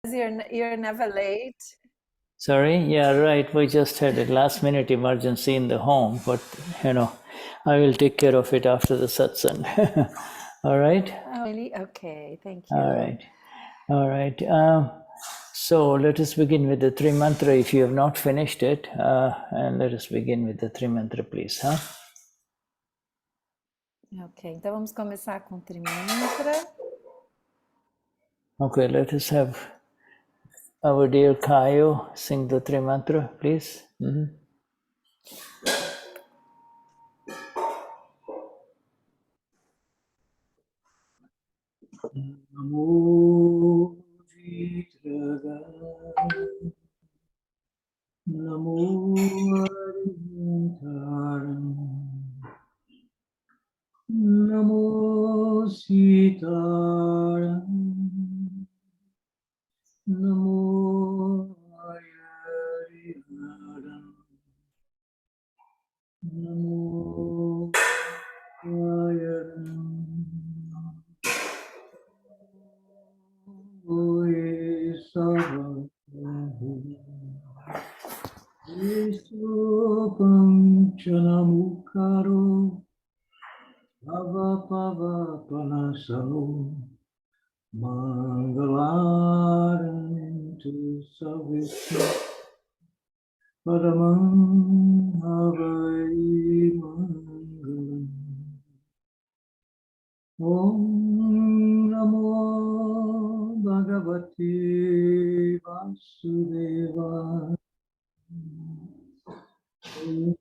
You're never late. Sorry? Yeah, right. We just had a last minute emergency in the home, but I will take care of it after the satsang. All right? Oh, really? Okay, thank you. All right. All right. So let us begin with the three mantra if you have not finished it. And let us begin with the three mantra, please. Huh? Ok, então vamos começar com o Trimantra. Okay, let us have our dear Kayo sing the three mantra, please. Namo Vitraga Namo Arintaram Namo Sitaram Namo Ayariharam Namo Ayaram Oye Sarvahu Vishwapam Chanamukaro Avapava Panasaro Mangalaram to Savishnu Paramam Havai Mangalam Om Namo Bhagavate Vasudevaya Om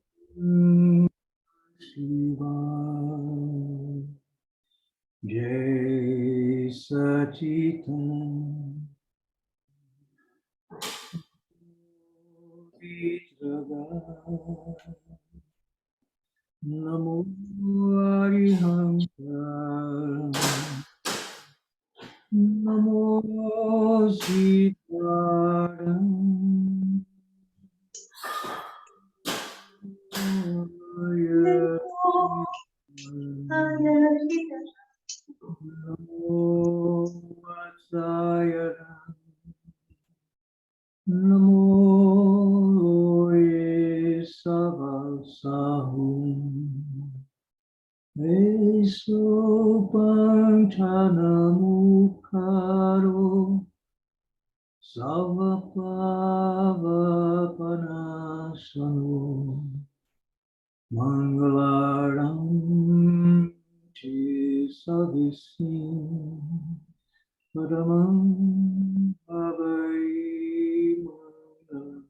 Shivaya Jai Sachitananda Vitraga Namo Arihanta Namo Sitaram Namo Vatsayaram Namo Loye Savasahum Eso Pantanamukaro Savapavapanasano Mangalaram Chi Savisim Paramam Bhavai Mangalam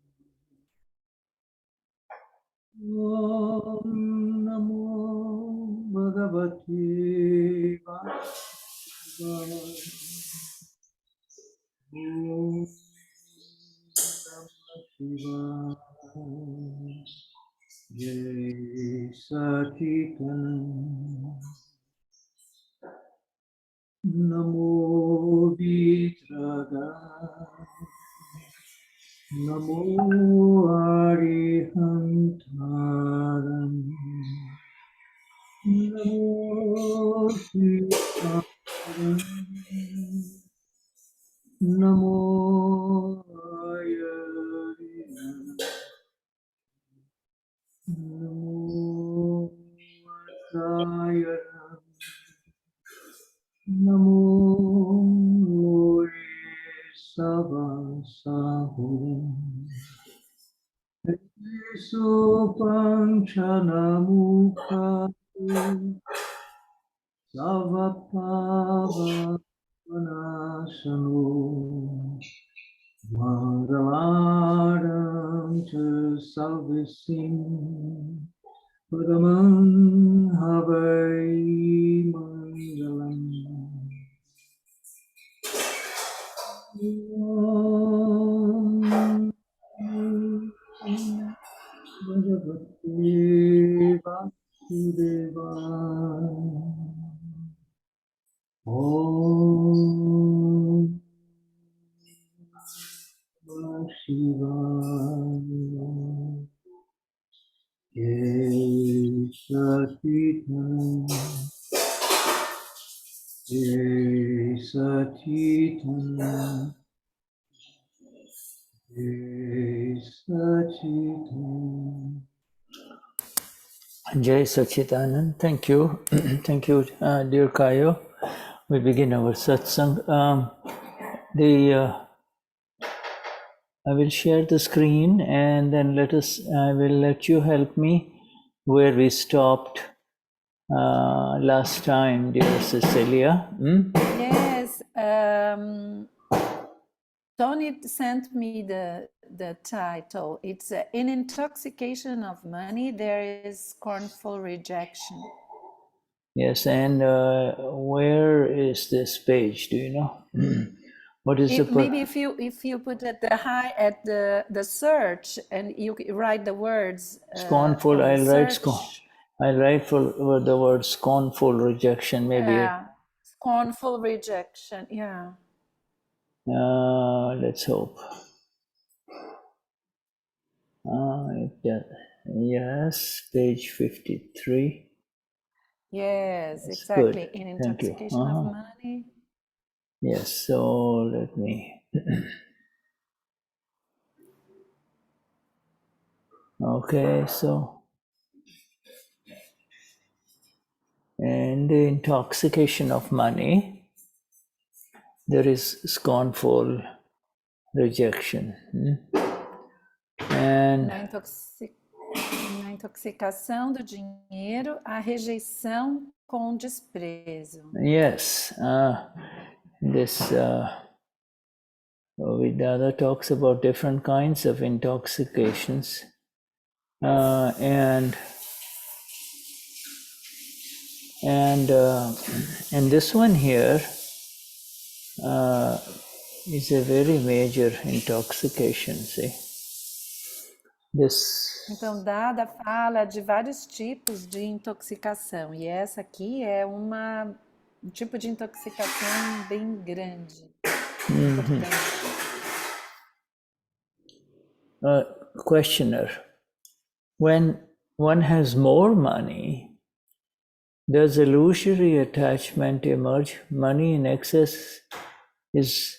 Om Namo Bhagavate Vasudevaya Om Namah Shivaya Jai Sachitananda Namo Vitraga Namo Arihantaram Namo Sitaram Namo Ayarihanam Namo Vatsayaram Namo Loye Savasahum Eso Panchanamukha Savapava Panasano Mangalaram Cha Salvisim Paramam Havai Mangalam Om Bhagavate Vasudevaya Om Namah Shivaya Jai Sachitananda Jai Sachitananda Sachitam. Jai Sachidanand. Thank you. Thank you, dear Kayo. We begin our satsang. I will share the screen and then I will let you help me where we stopped last time, dear Cecilia. Yes, Tony sent me the title. It's In Intoxication of Money, There is Scornful Rejection. Yes, and where is this page? Do you know? What is Maybe if you put at the search and you write the words scornful? I'll write for the word scornful rejection. Maybe. Yeah, scornful rejection. Yeah. Let's hope. Yes, page 53. Yes, That's exactly. good. In Thank you. Intoxication of Money. Yes, so let me. Okay, so. And the intoxication of money, there is scornful rejection. And Na intoxicação do dinheiro, a rejeição com desprezo. yes, this Vedanta talks about different kinds of intoxications, and this one here is a very major intoxication. See. Então, Dada fala de vários tipos de intoxicação, e essa aqui é um tipo de intoxicação bem grande. Questioner, when one has more money, does illusory attachment emerge? Money in excess is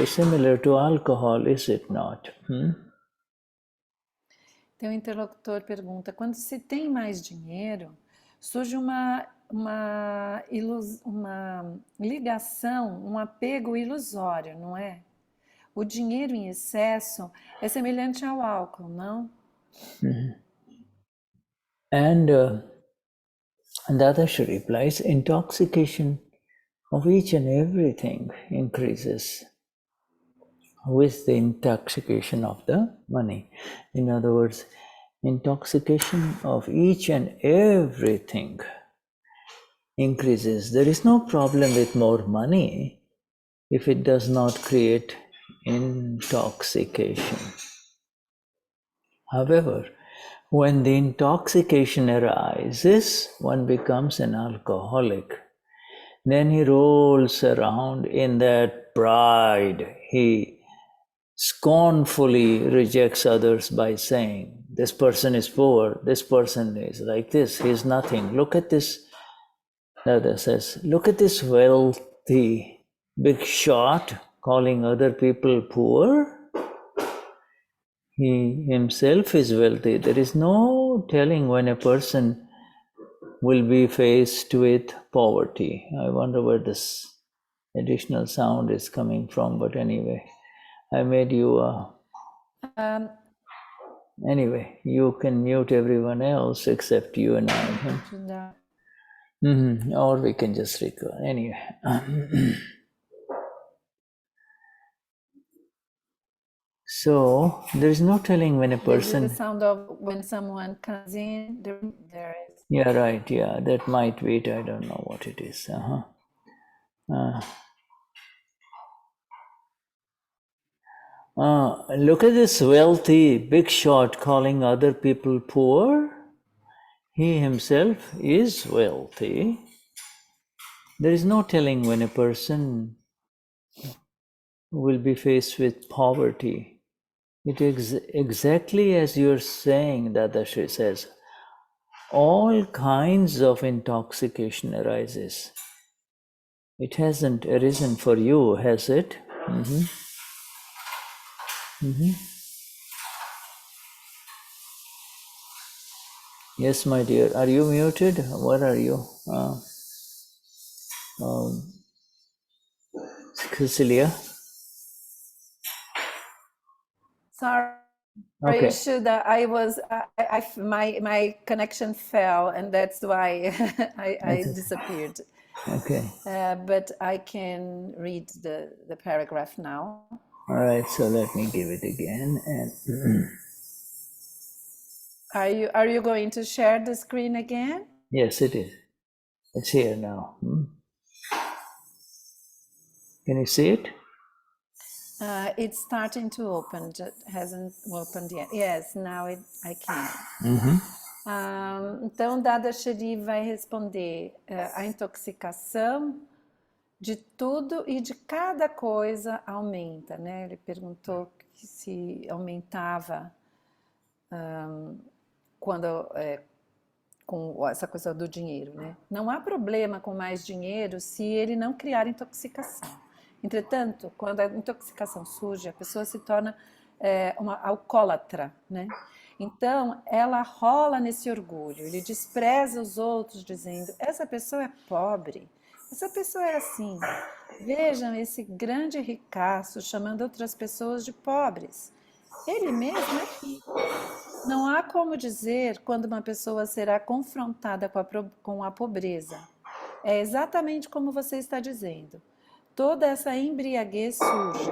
similar to alcohol, is it not? Então, o interlocutor pergunta: quando se tem mais dinheiro, surge uma ligação, um apego ilusório, não é? O dinheiro em excesso é semelhante ao álcool, não? And Dadashri replies, intoxication of each and everything increases with the intoxication of the money. In other words, intoxication of each and everything increases. There is no problem with more money if it does not create intoxication. However, when the intoxication arises, one becomes an alcoholic. Then he rolls around in that pride. He scornfully rejects others by saying, this person is poor, this person is like this, he's nothing. Look at this, Dada says, look at this wealthy big shot calling other people poor. He himself is wealthy. There is no telling when a person will be faced with poverty. I wonder where this additional sound is coming from, but anyway, I made you anyway, you can mute everyone else except you and I. Or we can just record. Anyway. So there is no telling when a person. This is the sound of when someone comes in. There is. Yeah, right. Yeah, that might be it. I don't know what it is. Look at this wealthy big shot calling other people poor. He himself is wealthy. There is no telling when a person will be faced with poverty. It is exactly as you're saying, Dadashri says, all kinds of intoxication arises. It hasn't arisen for you, has it? Yes, my dear. Are you muted? Where are you? Cecilia? Sorry, Okay. Shuddha, my connection fell, and that's why I disappeared. Okay. But I can read the paragraph now. All right. So let me give it again. And Are you going to share the screen again? yes, it is. It's here now. Can you see it? It's starting to open, just hasn't opened yet. Yes, now I can. Então, Dadashri vai responder a intoxicação de tudo e de cada coisa aumenta, né? Ele perguntou que se aumentava quando com essa coisa do dinheiro, né? Não há problema com mais dinheiro se ele não criar intoxicação. Entretanto, quando a intoxicação surge, a pessoa se torna uma alcoólatra, né? Então, ela rola nesse orgulho, ele despreza os outros dizendo, essa pessoa é pobre, essa pessoa é assim. Vejam esse grande ricaço chamando outras pessoas de pobres. Ele mesmo é rico. Não há como dizer quando uma pessoa será confrontada com a pobreza. É exatamente como você está dizendo. Toda essa embriaguez surge.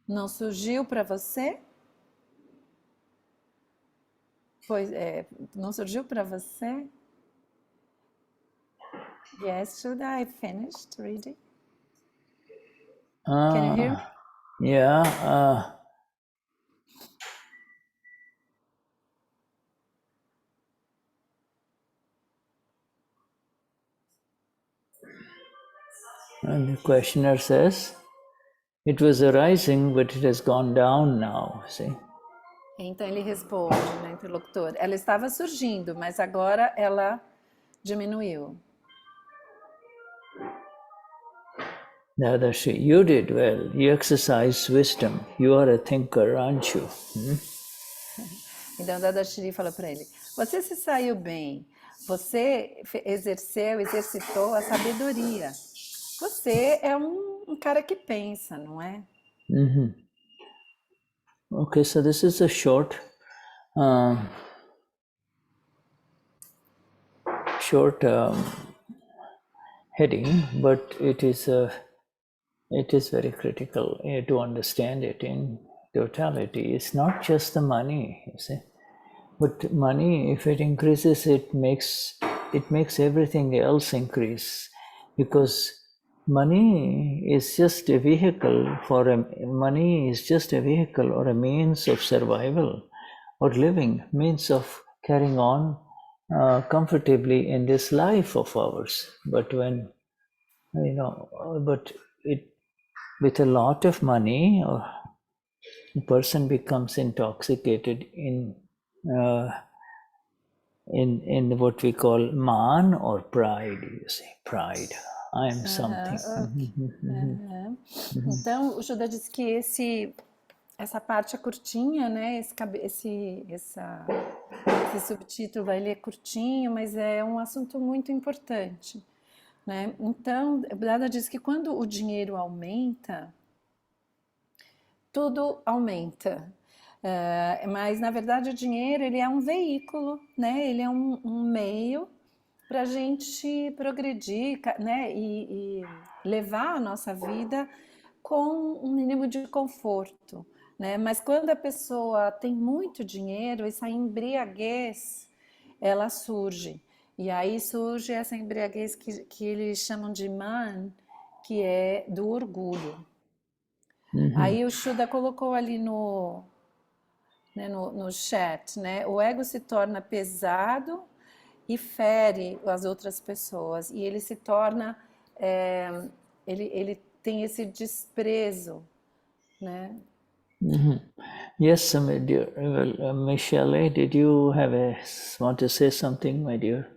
Não surgiu para você? Não surgiu para você? Yes, should I finished reading? Can you hear me? Yeah. And the questioner says, it was arising, but it has gone down now. See? Então ele responde, né, interlocutor. Ela estava surgindo, mas agora ela diminuiu. Dadashri, you did well. You exercise wisdom. You are a thinker, aren't you? Então Dadashri falou para ele: você se saiu bem, você exercitou a sabedoria. Você é um cara que pensa, não é? Okay, so this is a short heading, but it is very critical to understand it in totality. It's not just the money, you see, but money, if it increases, it makes everything else increase, because money is just a vehicle or a means of survival or living, means of carrying on comfortably in this life of ours. But when with a lot of money, a person becomes intoxicated in what we call Maan or pride. You see, pride. I am something. Então, o Shuddha diz que essa parte é curtinha, né? Esse subtítulo ele é curtinho, mas é um assunto muito importante, né? Então, Dada diz que quando o dinheiro aumenta, tudo aumenta. Mas na verdade o dinheiro ele é um veículo, né? Ele é um meio para a gente progredir, né? E levar a nossa vida com um mínimo de conforto, né? Mas quando a pessoa tem muito dinheiro, essa embriaguez ela surge. E aí surge essa embriaguez que eles chamam de Maan, que é do orgulho. Aí o Shuddha colocou ali no chat, né? O ego se torna pesado e fere as outras pessoas. E ele se torna... ele tem esse desprezo, né? Yes, my dear. Well, Michelle, did you want to say something, my dear?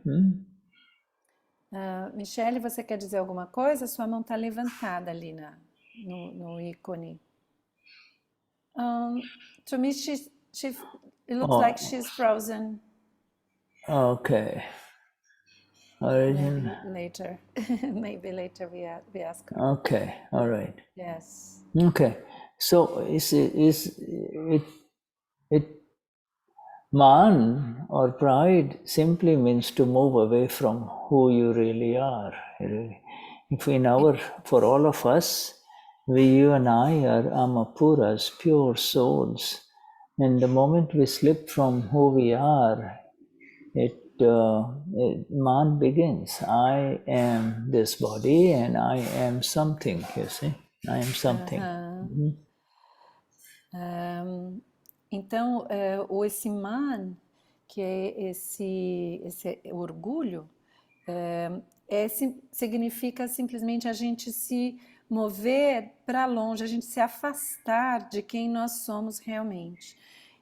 Michele, você quer dizer alguma coisa? Sua mão está levantada ali no ícone. To me, it looks like she's frozen. Okay. Origin. Maybe later we ask her. Okay, all right. Yes. Okay, so Maan or pride simply means to move away from who you really are. If for all of us, you and I are Amapuras, pure souls. And the moment we slip from who we are, Maan begins. I am this body and I am something, you see. I am something. Então, esse Maan, que é esse orgulho, significa simplesmente a gente se mover para longe, a gente se afastar de quem nós somos realmente.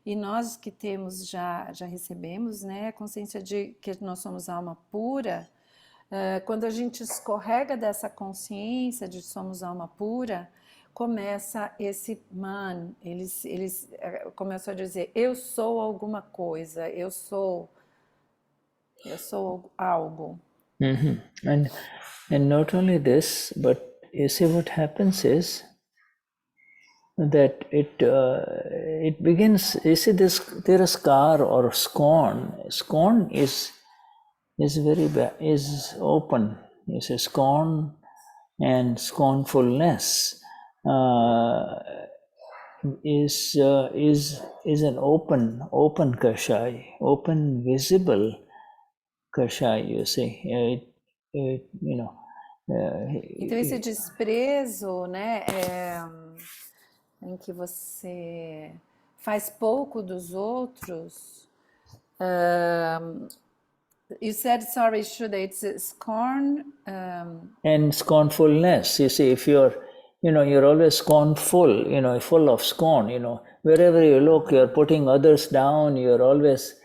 E nós que temos já recebemos, né, a consciência de que nós somos alma pura, quando a gente escorrega dessa consciência de que somos alma pura, começa esse Maan, eles começam a dizer, eu sou alguma coisa, eu sou algo. And not only this, but you see what happens is that it begins. You see this Tiraskar or scorn. Scorn is very bad. Is open. You see scorn and scornfulness is an open kashai, open visible kashai. You see, Então esse desprezo, né, em que você faz pouco dos outros. You said, sorry, Shuddha, it's scorn. And scornfulness. You see, if you're always scornful, full of scorn, wherever you look, you're putting others down, you're always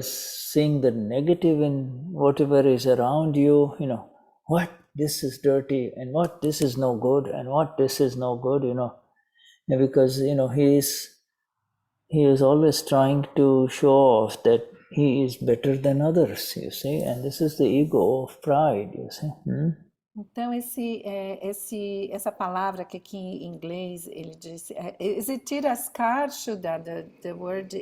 seeing the negative in whatever is around you, what this is dirty and what this is no good and what this is no good, because, he is always trying to show off that he is better than others, you see, and this is the ego of pride, you see. Então essa palavra que aqui em inglês ele disse, is it tiraskar, Shuddha, the word?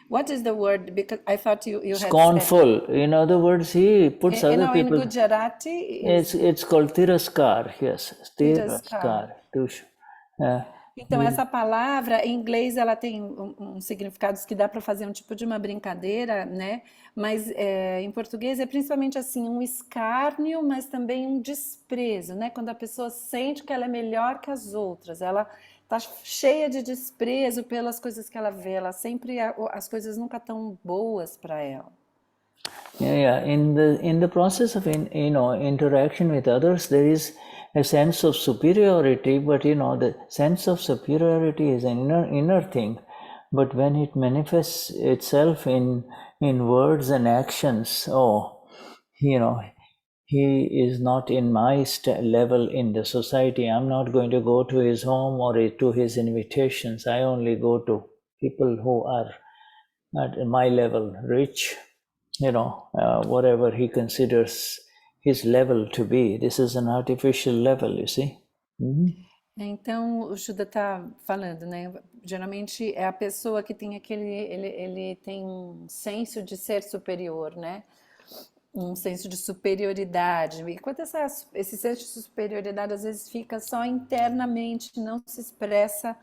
What is the word? Because I thought you had scornful. Said. In other words, he puts other people. In Gujarati, it's called tiraskar. Yes, tiraskar. Então essa palavra em inglês ela tem um significado que dá para fazer um tipo de uma brincadeira, né? Mas em português é principalmente assim um escárnio, mas também um desprezo, né? Quando a pessoa sente que ela é melhor que as outras, ela tá cheia de desprezo pelas coisas que ela vê, ela sempre as coisas nunca tão boas para ela. Yeah. In the process of interaction with others, there is a sense of superiority, but the sense of superiority is an inner thing. But when it manifests itself in words and actions, he is not in my level in the society. I'm not going to go to his home or to his invitations. I only go to people who are at my level, rich, whatever he considers his level to be. This is an artificial level, you see. Então o Shuddha está falando, né? Geralmente é a pessoa que tem ele tem um senso de ser superior, né? Um senso de superioridade. Enquanto esse senso de superioridade às vezes fica só internamente, não se expressa,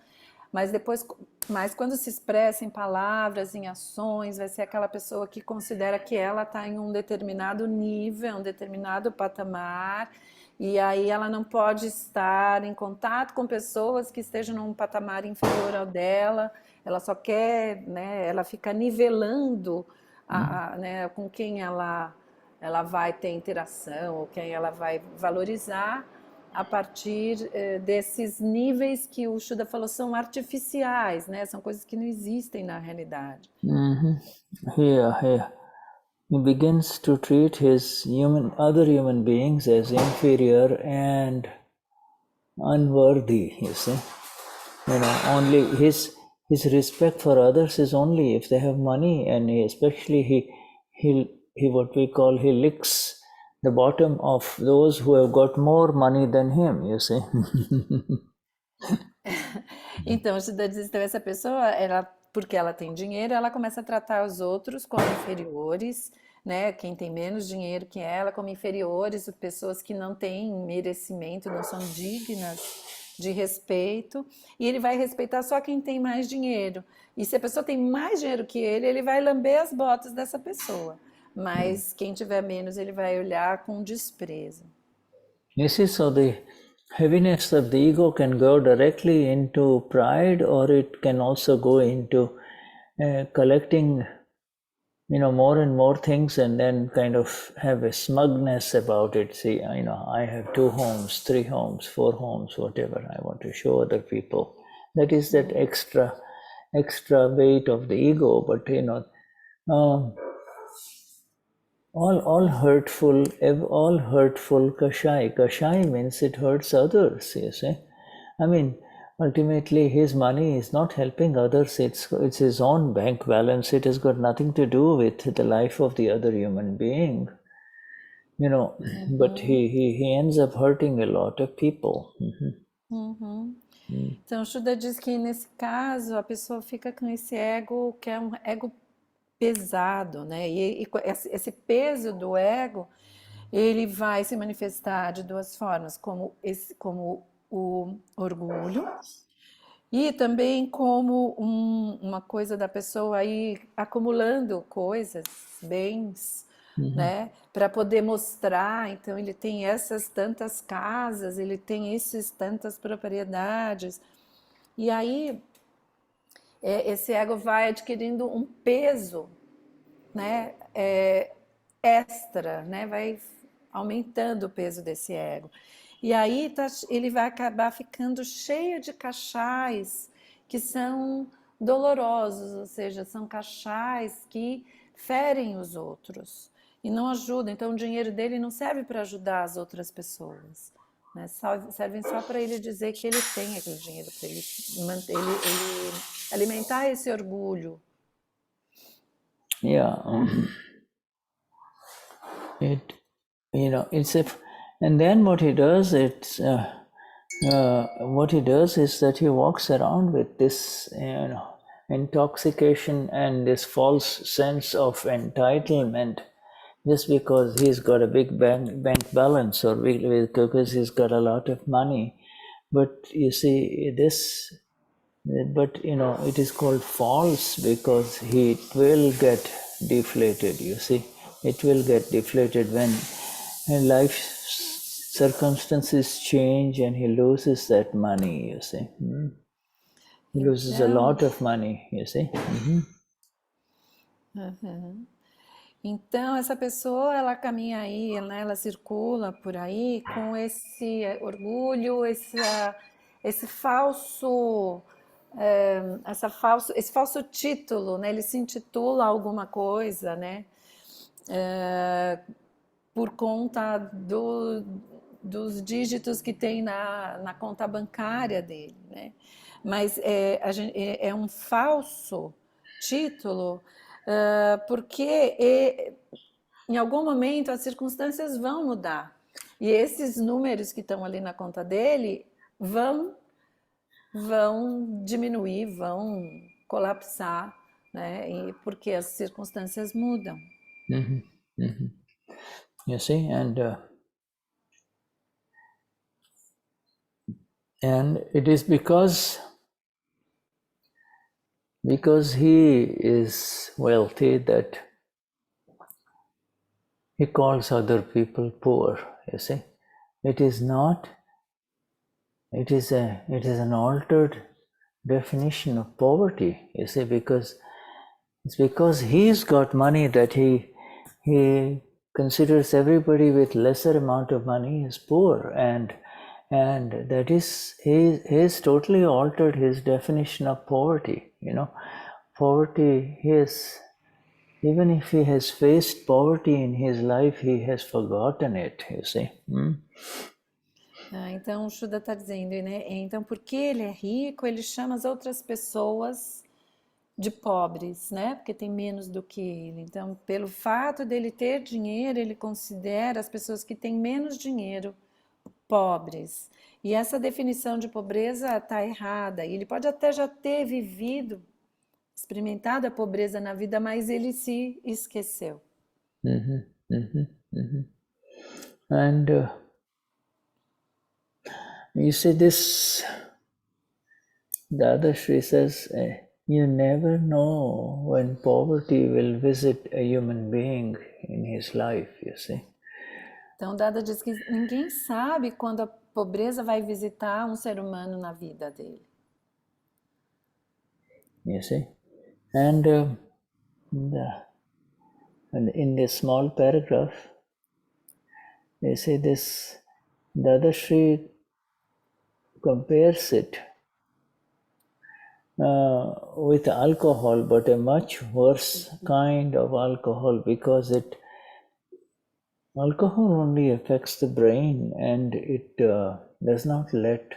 mas quando se expressa em palavras, em ações, vai ser aquela pessoa que considera que ela está em um determinado nível, um determinado patamar, e aí ela não pode estar em contato com pessoas que estejam num patamar inferior ao dela, ela só quer, né, ela fica nivelando né, com quem ela vai ter interação, ou quem ela vai valorizar, a partir desses níveis que o Shuddha falou são artificiais, né? São coisas que não existem na realidade. Here. He begins to treat other human beings as inferior and unworthy, you see. only his respect for others is only if they have money, and especially he what we call, he licks the bottom of those who have got more money than him, you see. Então, Shuddha diz, então essa pessoa, porque ela tem dinheiro, ela começa a tratar os outros como inferiores, né? Quem tem menos dinheiro que ela, como inferiores, pessoas que não têm merecimento, não são dignas de respeito, e ele vai respeitar só quem tem mais dinheiro. E se a pessoa tem mais dinheiro que ele vai lamber as botas dessa pessoa. Mas quem tiver menos, ele vai olhar com desprezo. You see, so the heaviness of the ego can go directly into pride, or it can also go into collecting, more and more things, and then kind of have a smugness about it. See, I have 2 homes, 3 homes, 4 homes, whatever. I want to show other people. That is that extra weight of the ego. But all hurtful kashai. Kashai means it hurts others, you see. Ultimately his money is not helping others, it's his own bank balance. It has got nothing to do with the life of the other human being, but he ends up hurting a lot of people. Então, Shuddha diz que nesse caso a pessoa fica com esse ego, que é um ego pesado, né? E esse peso do ego, ele vai se manifestar de 2 formas, como o orgulho e também como uma coisa da pessoa aí acumulando coisas, bens, né, para poder mostrar. Então ele tem essas tantas casas, ele tem esses tantas propriedades, e aí esse ego vai adquirindo um peso, né, extra, né, vai aumentando o peso desse ego. E aí ele vai acabar ficando cheio de cachais que são dolorosos, ou seja, são cachais que ferem os outros e não ajudam. Então o dinheiro dele não serve para ajudar as outras pessoas, né? Servem só para ele dizer que ele tem aquele dinheiro, para ele alimentar esse orgulho. Yeah. And then what he does, is that he walks around with this, intoxication and this false sense of entitlement, just because he's got a big bank balance, or because he's got a lot of money. But you see this, but it is called false because it will get deflated. You see, it will get deflated when life circumstances change and he loses that money, you see. He loses a lot of money, you see. Então, essa pessoa, ela caminha aí, né, ela circula por aí com esse orgulho, esse falso título, né? Ele se intitula alguma coisa, né? Por conta dos dígitos que tem na conta bancária dele, né? Mas é um falso título, porque em algum momento as circunstâncias vão mudar, e esses números que estão ali na conta dele vão diminuir, vão colapsar, né? Porque as circunstâncias mudam. You see, and it is because he is wealthy that he calls other people poor. You see, it is not. It is an altered definition of poverty. You see, because it's because he's got money that he considers everybody with lesser amount of money is poor, and that is he's totally altered his definition of poverty. Poverty, even if he has faced poverty in his life, he has forgotten it, you see. Então o Shuddha está dizendo, né? Então, porque ele é rico, ele chama as outras pessoas de pobres, né? Porque tem menos do que ele. Então, pelo fato dele ter dinheiro, ele considera as pessoas que têm menos dinheiro pobres. E essa definição de pobreza está errada. E ele pode até já ter vivido, experimentado a pobreza na vida, mas ele se esqueceu. Mhm, mhm, mhm. And you see, this Dadashri says, you never know when poverty will visit a human being in his life, you see. Então, Dada diz que ninguém sabe quando a pobreza vai visitar um ser humano na vida dele. You see. And in this small paragraph, you see this Dadashri compares it with alcohol, but a much worse kind of alcohol, because alcohol only affects the brain, and it does not let,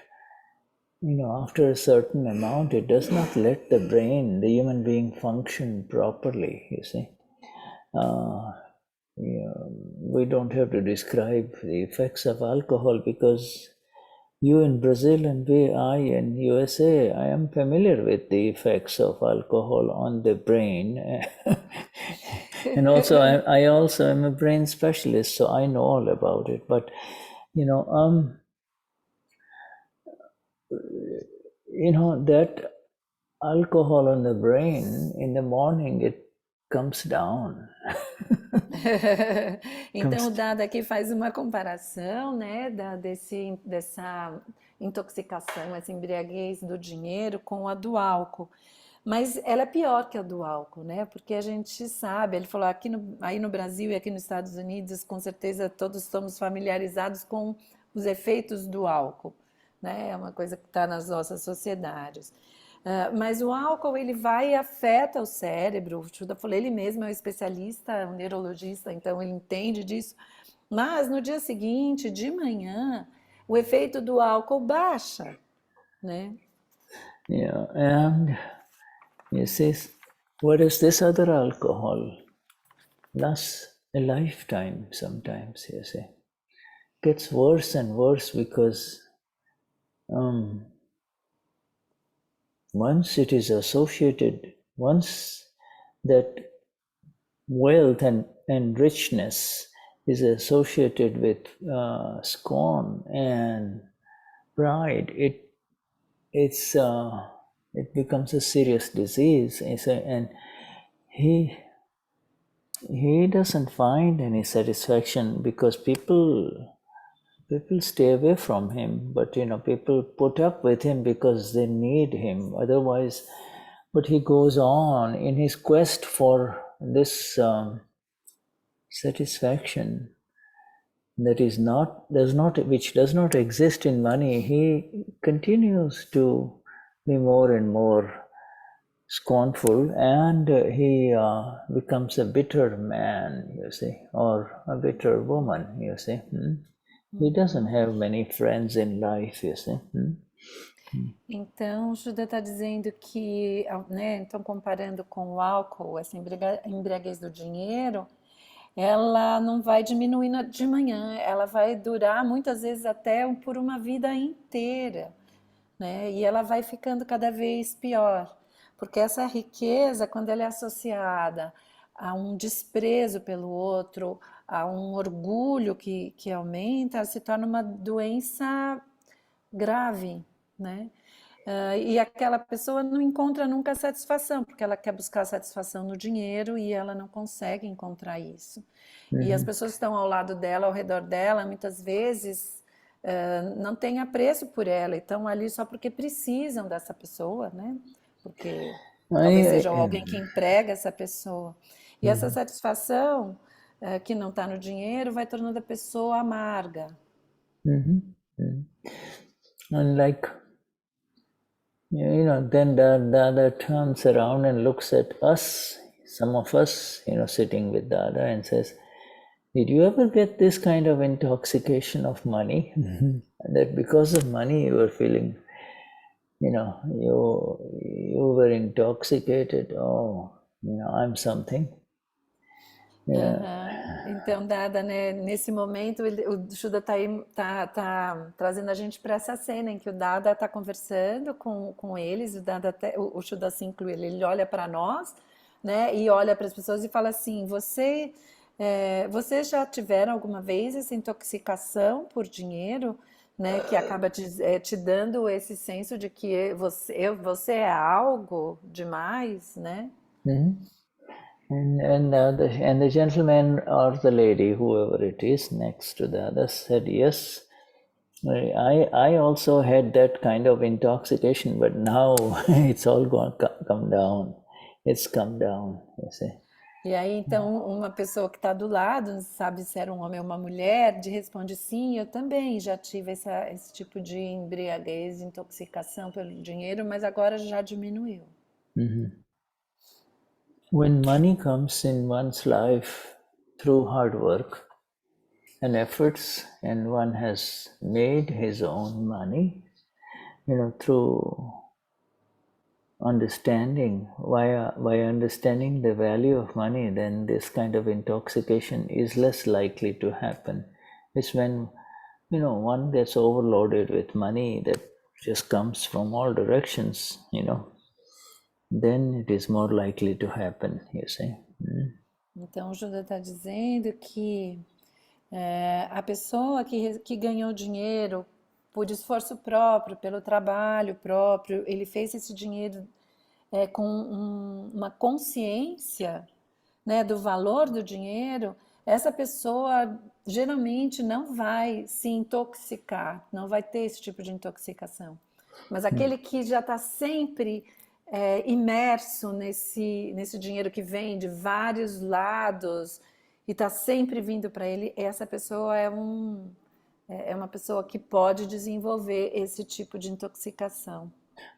after a certain amount, it does not let the brain, the human being, function properly, you see. We don't have to describe the effects of alcohol, because you in Brazil and I in USA, I am familiar with the effects of alcohol on the brain. And also, I also am a brain specialist, so I know all about it. But, that alcohol on the brain, in the morning, it comes down. Então, o Dada aqui faz uma comparação, né, dessa intoxicação, essa embriaguez do dinheiro com a do álcool. Mas ela é pior que a do álcool, né? Porque a gente sabe, ele falou aí no Brasil e aqui nos Estados Unidos, com certeza todos estamos familiarizados com os efeitos do álcool, né? É uma coisa que está nas nossas sociedades. Mas o álcool, ele vai e afeta o cérebro. O Shuddha falou, ele mesmo é um especialista, um neurologista, então ele entende disso. Mas no dia seguinte, de manhã, o efeito do álcool baixa, né? Yeah, and you see, what is this other alcohol? Lasts a lifetime sometimes, you see. Gets worse and worse because once it is associated, once that wealth and richness is associated with scorn and pride, it becomes a serious disease. And he doesn't find any satisfaction, because people stay away from him, but people put up with him because they need him. Otherwise, but he goes on in his quest for this satisfaction which does not exist in money. He continues to be more and more scornful, and he becomes a bitter man, you see, or a bitter woman, you see. He doesn't have many friends in life, you see. Então, o Shuddha está dizendo que, né, então comparando com o álcool, essa embriaguez do dinheiro, ela não vai diminuir de manhã, ela vai durar muitas vezes até por uma vida inteira, né? E ela vai ficando cada vez pior, porque essa riqueza, quando ela é associada a um desprezo pelo outro, a um orgulho que aumenta, ela se torna uma doença grave, né? E aquela pessoa não encontra nunca satisfação, porque ela quer buscar satisfação no dinheiro e ela não consegue encontrar isso. E as pessoas que estão ao lado dela, ao redor dela, muitas vezes não têm apreço por ela, e estão ali só porque precisam dessa pessoa, né? Porque talvez seja alguém que emprega essa pessoa. E essa satisfação que não está no dinheiro vai tornando a pessoa amarga. And then Dada turns around and looks at us, some of us, sitting with Dada, and says, did you ever get this kind of intoxication of money? that because of money you were feeling, you were intoxicated. Oh, I'm something. Yeah. Aham. Então, Dada, né, nesse momento, o Shuddha tá trazendo a gente para essa cena em que o Dada está conversando com eles, o Dada o Shuddha se inclui, ele olha para nós, né, e olha para as pessoas e fala assim: vocês já tiveram alguma vez essa intoxicação por dinheiro, né, que acaba te dando esse senso de que você é algo demais, né? Mhm. And the gentleman or the lady, whoever it is, next to the other said, yes, I also had that kind of intoxication, but now it's all gone come down. It's come down, you see. E aí, então, uma pessoa que está do lado, não sabe se era um homem ou uma mulher, responde: sim, eu também já tive esse tipo de embriaguez, intoxicação pelo dinheiro, mas agora já diminuiu. When money comes in one's life through hard work and efforts, and one has made his own money, through understanding, by understanding the value of money, then this kind of intoxication is less likely to happen. It's when, one gets overloaded with money that just comes from all directions, then it is more likely to happen, you see. Então, o Júlio está dizendo que a pessoa que ganhou dinheiro por esforço próprio, pelo trabalho próprio, ele fez esse dinheiro com uma consciência, né, do valor do dinheiro, essa pessoa geralmente não vai se intoxicar, não vai ter esse tipo de intoxicação. Mas aquele que já está sempre imerso nesse dinheiro que vem de vários lados e está sempre vindo para ele, essa pessoa é uma pessoa que pode desenvolver esse tipo de intoxicação.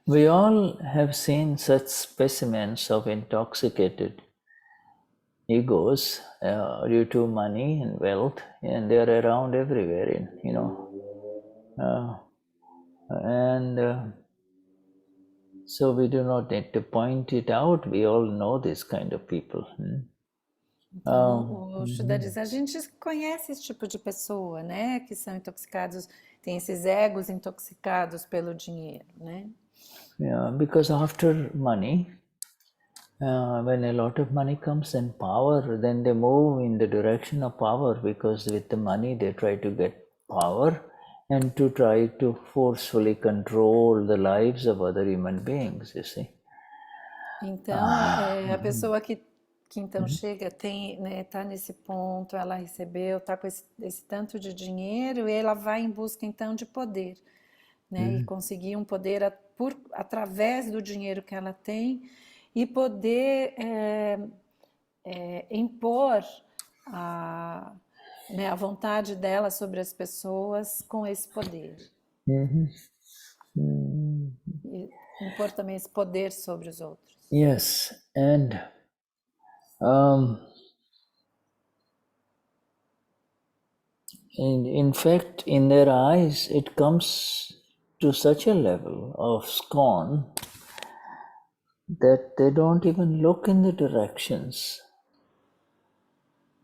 We all have seen such specimens of intoxicated egos due to money and wealth, and they are around everywhere, so we do not need to point it out. We all know this kind of people. Então, o Shuddha diz: a gente conhece esse tipo de pessoa, né? Que são intoxicados, tem esses egos intoxicados pelo dinheiro, né? Yeah, because after money, when a lot of money comes and power, then they move in the direction of power, because with the money they try to get power and to try to forcefully control the lives of other human beings, you see. Então, a pessoa que então chega, né, tá nesse ponto, ela recebeu, tá com esse tanto de dinheiro e ela vai em busca então de poder, né? E conseguir um poder através do dinheiro que ela tem e poder impor né, a vontade dela sobre as pessoas com esse poder. E impor também esse poder sobre os outros. Yes, and in fact, in their eyes, it comes to such a level of scorn that they don't even look in the directions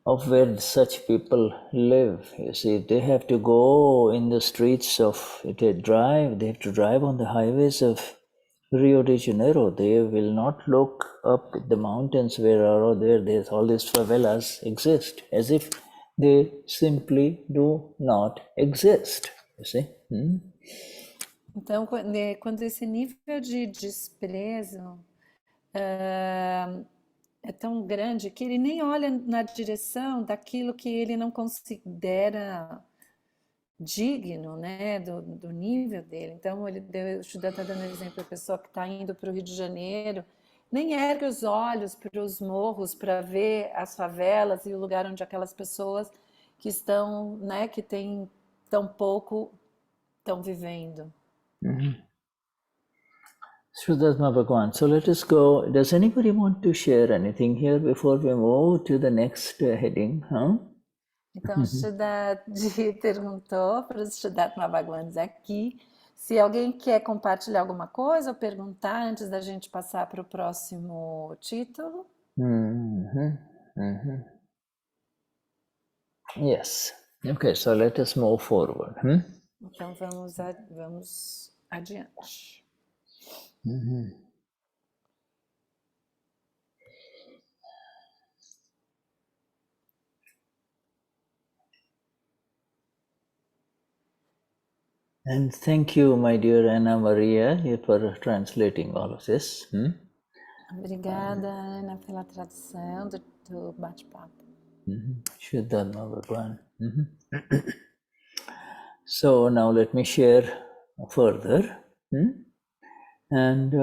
of where such people live. You see, they have to go in the streets of, they have to drive on the highways of Rio de Janeiro. They will not look up the mountains where there's all these favelas exist, as if they simply do not exist. You see? Então, quando esse nível de desprezo é tão grande que ele nem olha na direção daquilo que ele não considera digno, né, do nível dele. Então, o Shuddha está dando exemplo da pessoa que está indo para o Rio de Janeiro, nem ergue os olhos para os morros para ver as favelas e o lugar onde aquelas pessoas que estão, né, que têm tão pouco, estão vivendo. Vishuddhatma Bhagavan. So let us go. Does anybody want to share anything here before we move to the next heading? Então, Shuddha perguntou para os Shuddhatma Bhagwanes aqui se alguém quer compartilhar alguma coisa ou perguntar antes da gente passar para o próximo título. Yes. Okay, so let us move forward. Então, vamos adiante. And thank you, my dear Ana Maria, for translating all of this. Obrigada, Ana, pela tradução do bate-papo. Vishuddhatma Bhagwan. So now let me share further. And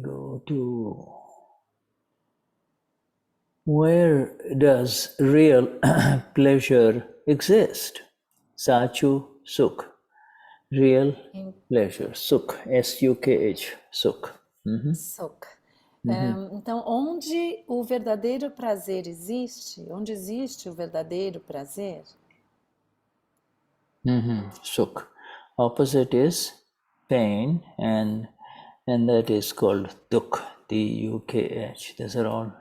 go to where does real pleasure exist? Sachu Sukh. Real pleasure. Sukh. S-U-K-H. Sukh. Sukh. Então, onde o verdadeiro prazer existe? Onde existe o verdadeiro prazer? Sukh. Opposite is pain, and that is called dukh. D-U-K-H. These are all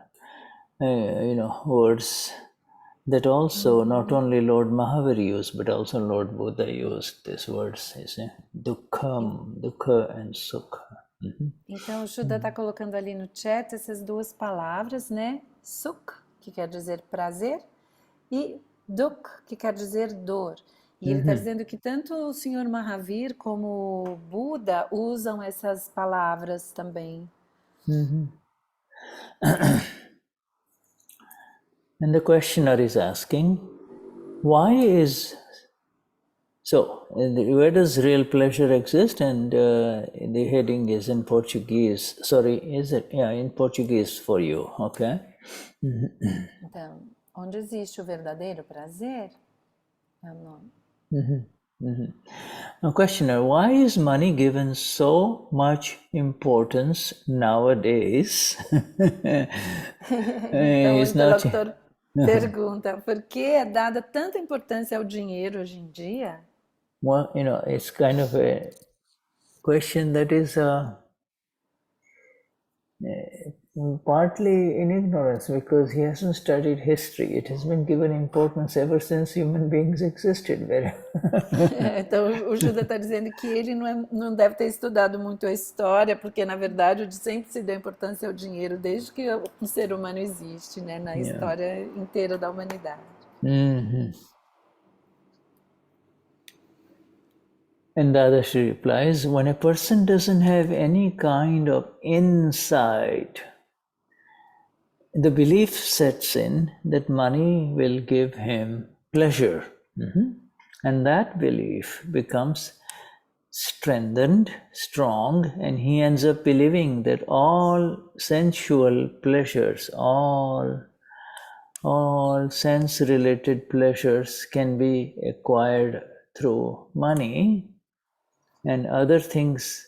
words that also not only Lord Mahavir used, but also Lord Buddha used these words. Dukkham, dukkha and sukha. Então, o Shuddha está colocando ali no chat essas duas palavras, né? Sukh, que quer dizer prazer, e dukh, que quer dizer dor. E ele está dizendo que tanto o Senhor Mahavir como o Buda usam essas palavras também. And the questioner is asking, why is so? Where does real pleasure exist? And the heading is in Portuguese. Sorry, is it? Yeah, in Portuguese for you. Okay. Então, onde existe o verdadeiro prazer? É o nome. Now, questioner, why is money given so much importance nowadays? Então, o interlocutor pergunta, por que é dada tanta importância ao dinheiro hoje em dia? Well, it's kind of a question that is partly in ignorance, because he hasn't studied history. It has been given importance ever since human beings existed. Então, o Shuddha está dizendo que ele não deve ter estudado muito a história, porque, na verdade, sempre se deu importância ao dinheiro desde que o ser humano existe, né, na história inteira da humanidade. And Dadashri replies, when a person doesn't have any kind of insight, the belief sets in that money will give him pleasure. And that belief becomes strengthened, strong, and he ends up believing that all sensual pleasures, all sense-related pleasures can be acquired through money, and other things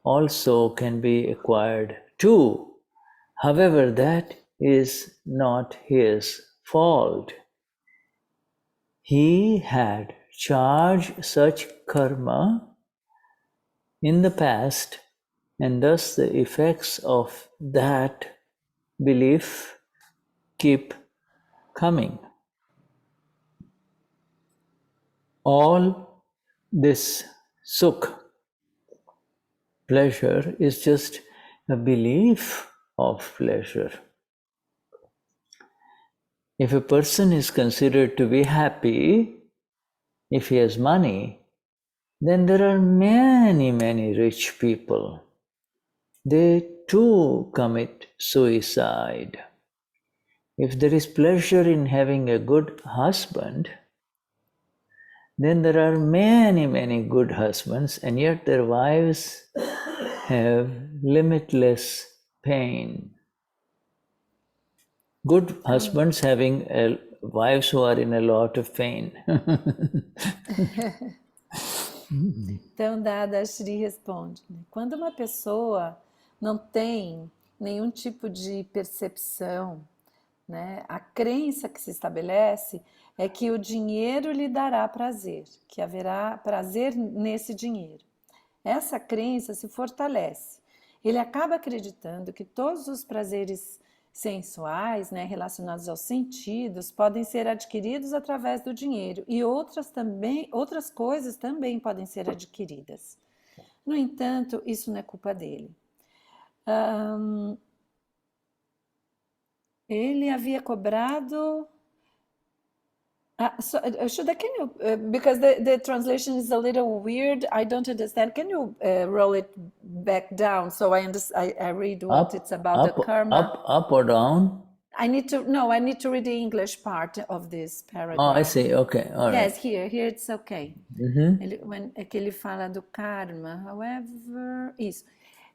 also can be acquired too. However, that is not his fault. He had charged such karma in the past, and thus the effects of that belief keep coming. All this sukh, pleasure, is just a belief of pleasure. If a person is considered to be happy, if he has money, then there are many, many rich people. They too commit suicide. If there is pleasure in having a good husband, then there are many, many good husbands, and yet their wives have limitless pain. Good husbands having wives who are in a lot of pain. Então, Dadashri responde, quando uma pessoa não tem nenhum tipo de percepção, né? A crença que se estabelece é que o dinheiro lhe dará prazer, que haverá prazer nesse dinheiro. Essa crença se fortalece. Ele acaba acreditando que todos os prazeres sensuais, né, relacionados aos sentidos, podem ser adquiridos através do dinheiro e outras coisas também podem ser adquiridas. No entanto, isso não é culpa dele. Ele havia cobrado. Shuddha, can you, because the translation is a little weird, I don't understand. Can you roll it back down so I read what it's about, the karma? Up or down? I need to read the English part of this paragraph. Oh, I see. Okay, all right. Yes, here it's okay. É que ele fala do karma, however, isso.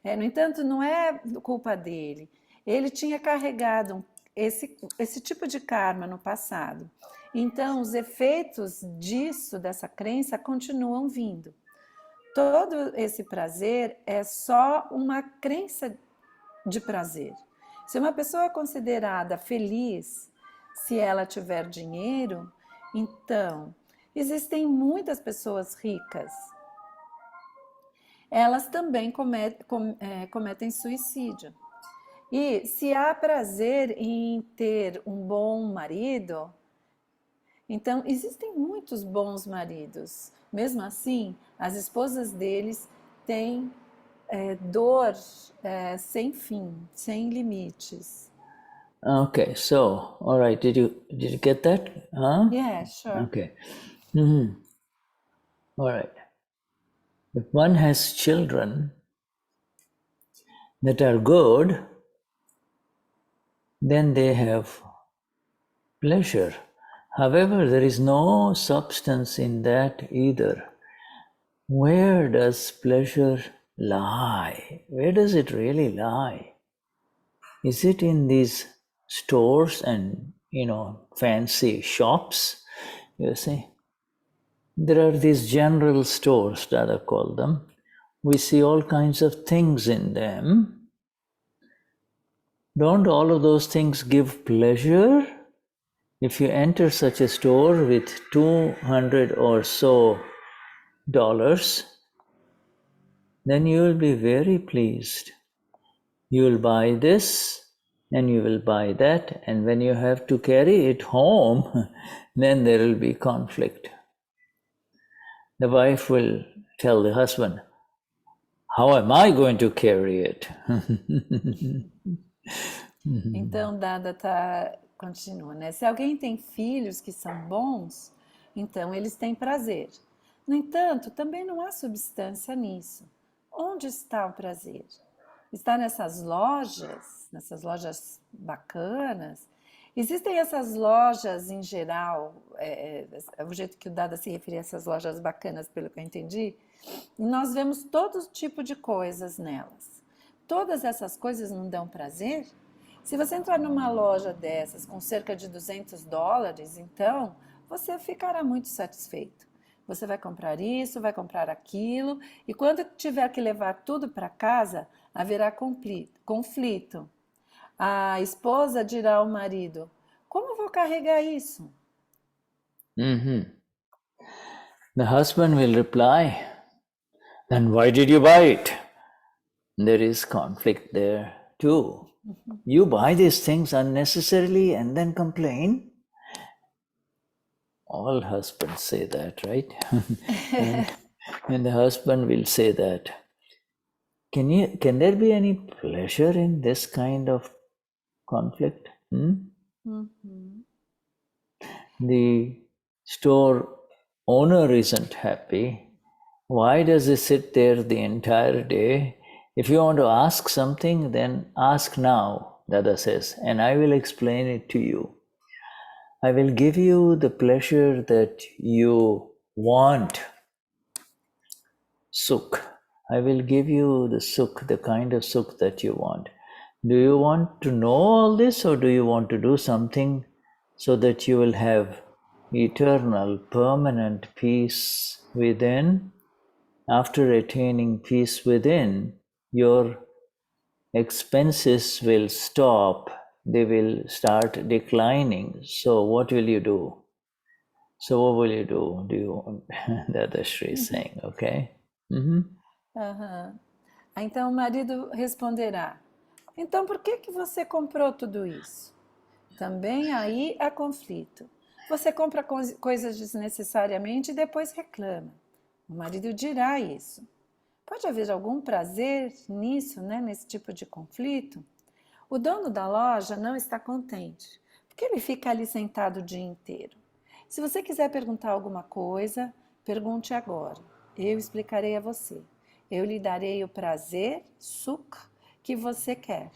No entanto, não é culpa dele. Ele tinha carregado esse tipo de karma no passado. Então, os efeitos dessa crença continuam vindo. Todo esse prazer é só uma crença de prazer. Se uma pessoa é considerada feliz se ela tiver dinheiro, então existem muitas pessoas ricas. Elas também cometem suicídio. E se há prazer em ter um bom marido, então existem muitos bons maridos. Mesmo assim, as esposas deles têm dor sem fim, sem limites. Okay, so all right. Did you get that? Huh? Yeah, sure. Okay. All right. If one has children that are good, then they have pleasure. However, there is no substance in that either. Where does pleasure lie? Where does it really lie? Is it in these stores and, fancy shops? You see, there are these general stores, Dada call them. We see all kinds of things in them. Don't all of those things give pleasure? If you enter such a store with 200 or so dollars, then you will be very pleased. You will buy this and you will buy that, and when you have to carry it home, then there will be conflict. The wife will tell the husband, "How am I going to carry it?" Então, Dada continua, né? Se alguém tem filhos que são bons, então eles têm prazer. No entanto, também não há substância nisso. Onde está o prazer? Está nessas lojas bacanas? Existem essas lojas em geral, o jeito que o Dada se referia a essas lojas bacanas, pelo que eu entendi, e nós vemos todo tipo de coisas nelas. Todas essas coisas não dão prazer? Se você entrar numa loja dessas com cerca de 200 dólares, então você ficará muito satisfeito. Você vai comprar isso, vai comprar aquilo, e quando tiver que levar tudo para casa, haverá conflito. A esposa dirá ao marido: "Como vou carregar isso?" The husband will reply, "Then why did you buy it?" There is conflict there too. You buy these things unnecessarily and then complain. All husbands say that, right? and the husband will say that. Can there be any pleasure in this kind of conflict? The store owner isn't happy. Why does he sit there the entire day? If you want to ask something, then ask now, Dada says, and I will explain it to you. I will give you the pleasure that you want. Sukh. I will give you the sukh, the kind of sukh that you want. Do you want to know all this, or do you want to do something so that you will have eternal, permanent peace within? After attaining peace within, your expenses will stop, they will start declining. So what will you do? So what will you do? Dadashri is saying, okay? Aham. Aí, então o marido responderá: então por que que você comprou tudo isso? Também aí há conflito. Você compra coisas desnecessariamente e depois reclama. O marido dirá isso. Pode haver algum prazer nisso, né, nesse tipo de conflito? O dono da loja não está contente, porque ele fica ali sentado o dia inteiro. Se você quiser perguntar alguma coisa, pergunte agora. Eu explicarei a você. Eu lhe darei o prazer, sukh, que você quer.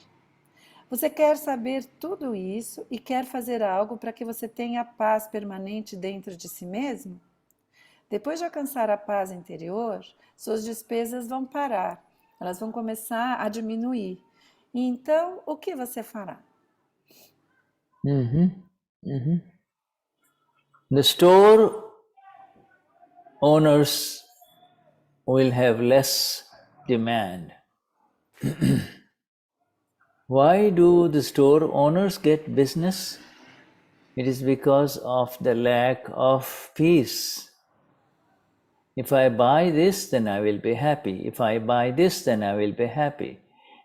Você quer saber tudo isso e quer fazer algo para que você tenha paz permanente dentro de si mesmo? Depois de alcançar a paz interior, suas despesas vão parar, elas vão começar a diminuir. E então, o que você fará? The store owners will have less demand. Why do the store owners get business? It is because of the lack of peace. If I buy this, then I will be happy. If I buy this, then I will be happy.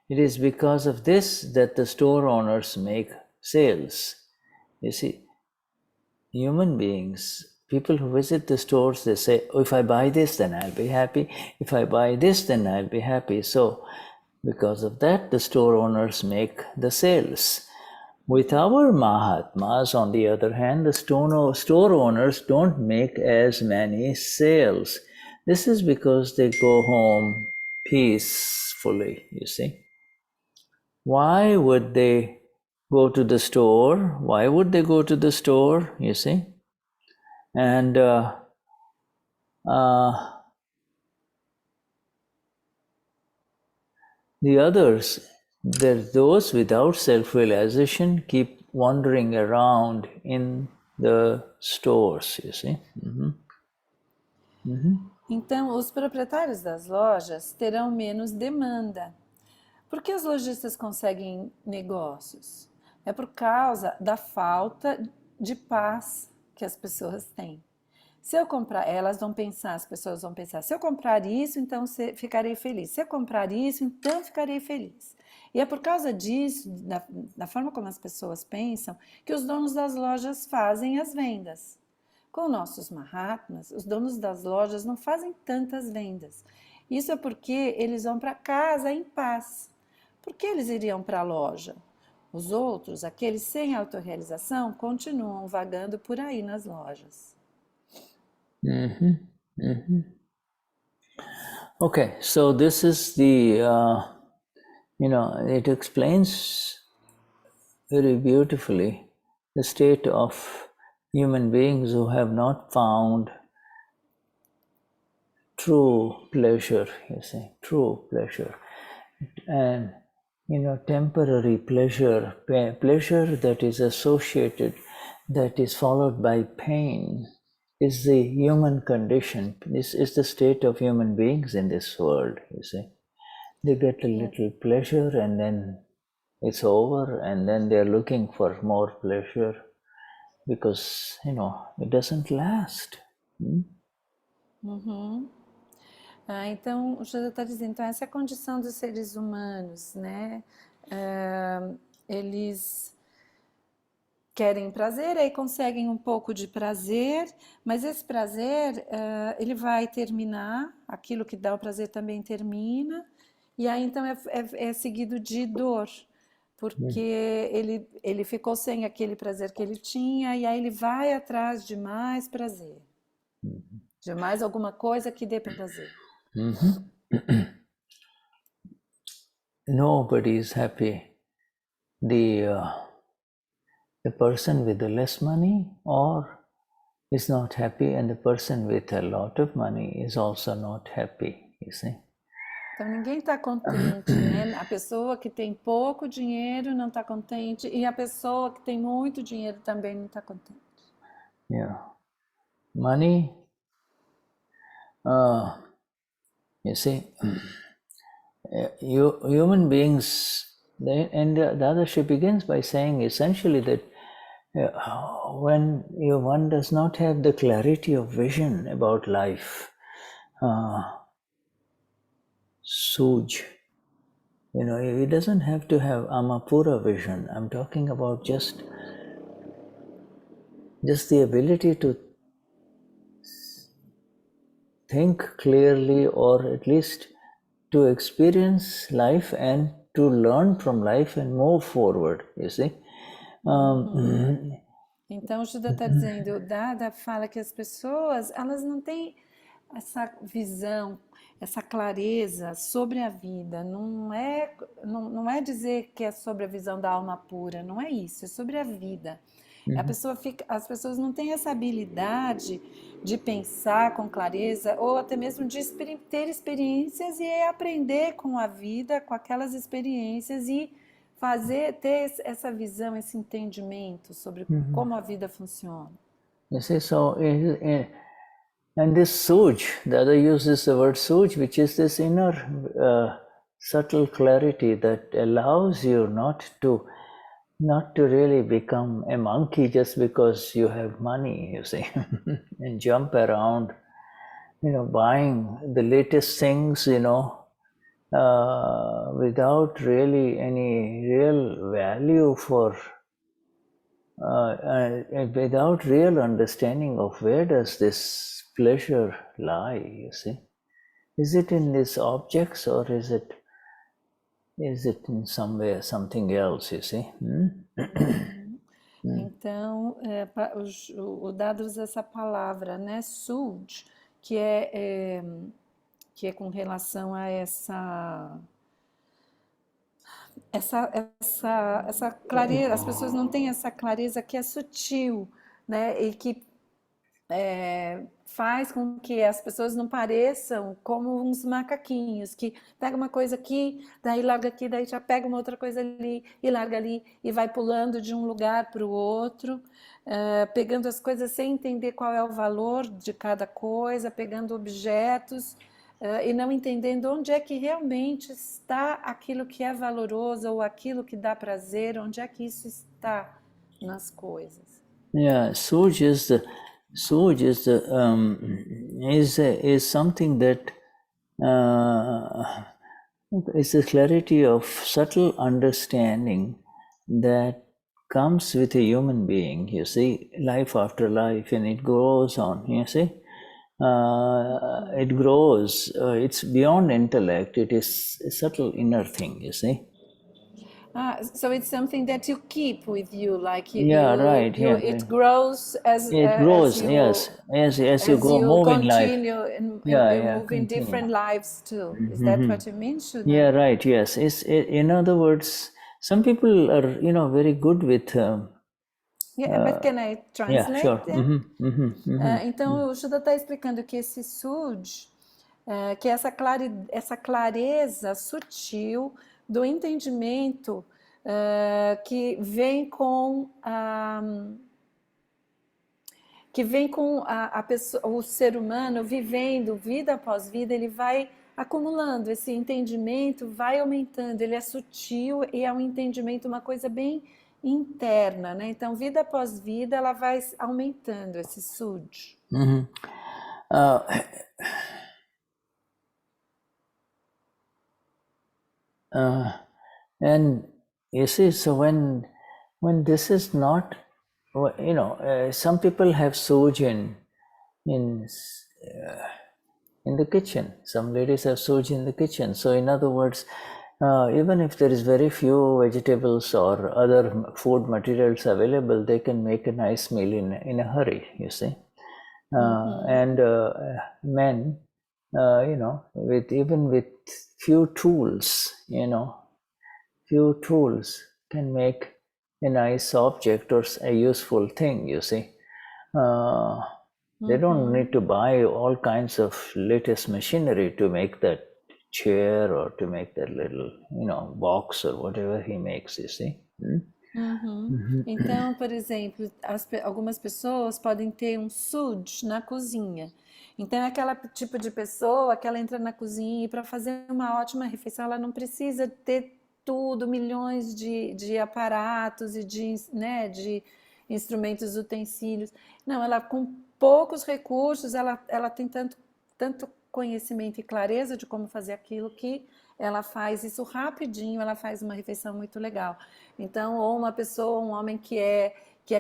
It is because of this that the store owners make sales. You see, human beings, people who visit the stores, they say, oh, if I buy this, then I'll be happy. If I buy this, then I'll be happy. So, because of that, the store owners make the sales. With our Mahatmas, on the other hand, the store owners don't make as many sales. This is because they go home peacefully, you see. Why would they go to the store? Why would they go to the store, you see? And the others, those without self-realization keep wandering around in the stores, you see. Então, os proprietários das lojas terão menos demanda. Por que os lojistas conseguem negócios? É por causa da falta de paz que as pessoas têm. Se eu comprar, elas vão pensar, as pessoas vão pensar, se eu comprar isso, então ficarei feliz. Se eu comprar isso, então ficarei feliz. E é por causa disso, da forma como as pessoas pensam, que os donos das lojas fazem as vendas. Com nossos Mahatmas, os donos das lojas não fazem tantas vendas. Isso é porque eles vão para casa em paz. Por que eles iriam para a loja? Os outros, aqueles sem autorrealização, continuam vagando por aí nas lojas. Okay, so this is the, it explains very beautifully the state of human beings who have not found true pleasure, you see, true pleasure. And, temporary pleasure, pleasure that is associated, that is followed by pain, is the human condition. This is the state of human beings in this world, you see. They get a little pleasure and then it's over, and then they're looking for more pleasure because, it doesn't last. Então, o Shuddha está dizendo, então essa é a condição dos seres humanos, né? Eles querem prazer, aí conseguem um pouco de prazer, mas esse prazer, ele vai terminar, aquilo que dá o prazer também termina, e aí então é seguido de dor, porque ele ficou sem aquele prazer que ele tinha, e aí ele vai atrás de mais prazer, de mais alguma coisa que dê prazer. Nobody is happy. The person with the less money or is not happy, and the person with a lot of money is also not happy, you see. Então ninguém está contente, né? A pessoa que tem pouco dinheiro não está contente e a pessoa que tem muito dinheiro também não está contente. Yeah. Money, you see, human beings, and Dadashri begins by saying essentially that when one does not have the clarity of vision about life, Suj, he doesn't have to have Amapura vision. I'm talking about just the ability to think clearly, or at least to experience life and to learn from life and move forward, you see. Então, o Shuddha está dizendo, o Dada fala que as pessoas, elas não têm essa visão, essa clareza sobre a vida. Não é dizer que é sobre a visão da alma pura, não é isso, é sobre a vida. As pessoas não têm essa habilidade de pensar com clareza ou até mesmo de ter experiências e aprender com a vida, com aquelas experiências e ter essa visão, esse entendimento sobre como a vida funciona. You see, so and this Suj, the other uses the word Suj, which is this inner subtle clarity that allows you not to really become a monkey just because you have money, you see, and jump around, buying the latest things, without really any real value without real understanding of where does this pleasure lie, you see. Is it in these objects, or is it in somewhere something else, you see? Então, o Dada usa essa palavra, né, Suj, que é com relação a essa clareza. As pessoas não têm essa clareza que é sutil, né, e que faz com que as pessoas não pareçam como uns macaquinhos, que pega uma coisa aqui, daí larga aqui, daí já pega uma outra coisa ali e larga ali e vai pulando de um lugar para o outro, pegando as coisas sem entender qual é o valor de cada coisa, pegando objetos e não entendendo onde é que realmente está aquilo que é valoroso ou aquilo que dá prazer, onde é que isso está nas coisas. Yeah, Suj is something that is the clarity of subtle understanding that comes with a human being, you see, life after life, and it goes on, you see. It grows, it's beyond intellect, it is a subtle inner thing, you see. So it's something that you keep with you, like it grows as it grows, you, as you go move in life. Continue and move in different lives too. Is that what you mean, Shuddha? Yeah, right. Yes. In other words, some people are very good with. But can I translate? Yeah, sure. Então o Shuddha está explicando que esse Suj, que é essa clareza sutil do entendimento que vem com a pessoa, o ser humano vivendo vida após vida, ele vai acumulando esse entendimento, vai aumentando, ele é sutil e é um entendimento, uma coisa bem interna, né? Então, vida após vida, ela vai aumentando esse Suj. And you see, so when this is not, some people have Suj in the kitchen. Some ladies have Suj in the kitchen. So in other words, even if there is very few vegetables or other food materials available, they can make a nice meal in a hurry, you see. And men, with few tools, few tools can make a nice object or a useful thing, you see. They don't need to buy all kinds of latest machinery to make that chair or to make that little, box or whatever he makes, you see. Uhum. Então, por exemplo, algumas pessoas podem ter um sud na cozinha. Então, é aquela tipo de pessoa que ela entra na cozinha e para fazer uma ótima refeição, ela não precisa ter tudo, milhões de aparatos e né, de instrumentos, utensílios. Não, ela com poucos recursos, ela tem tanto conhecimento e clareza de como fazer aquilo que ela faz isso rapidinho, ela faz uma refeição muito legal. Então, ou uma pessoa, um homem que é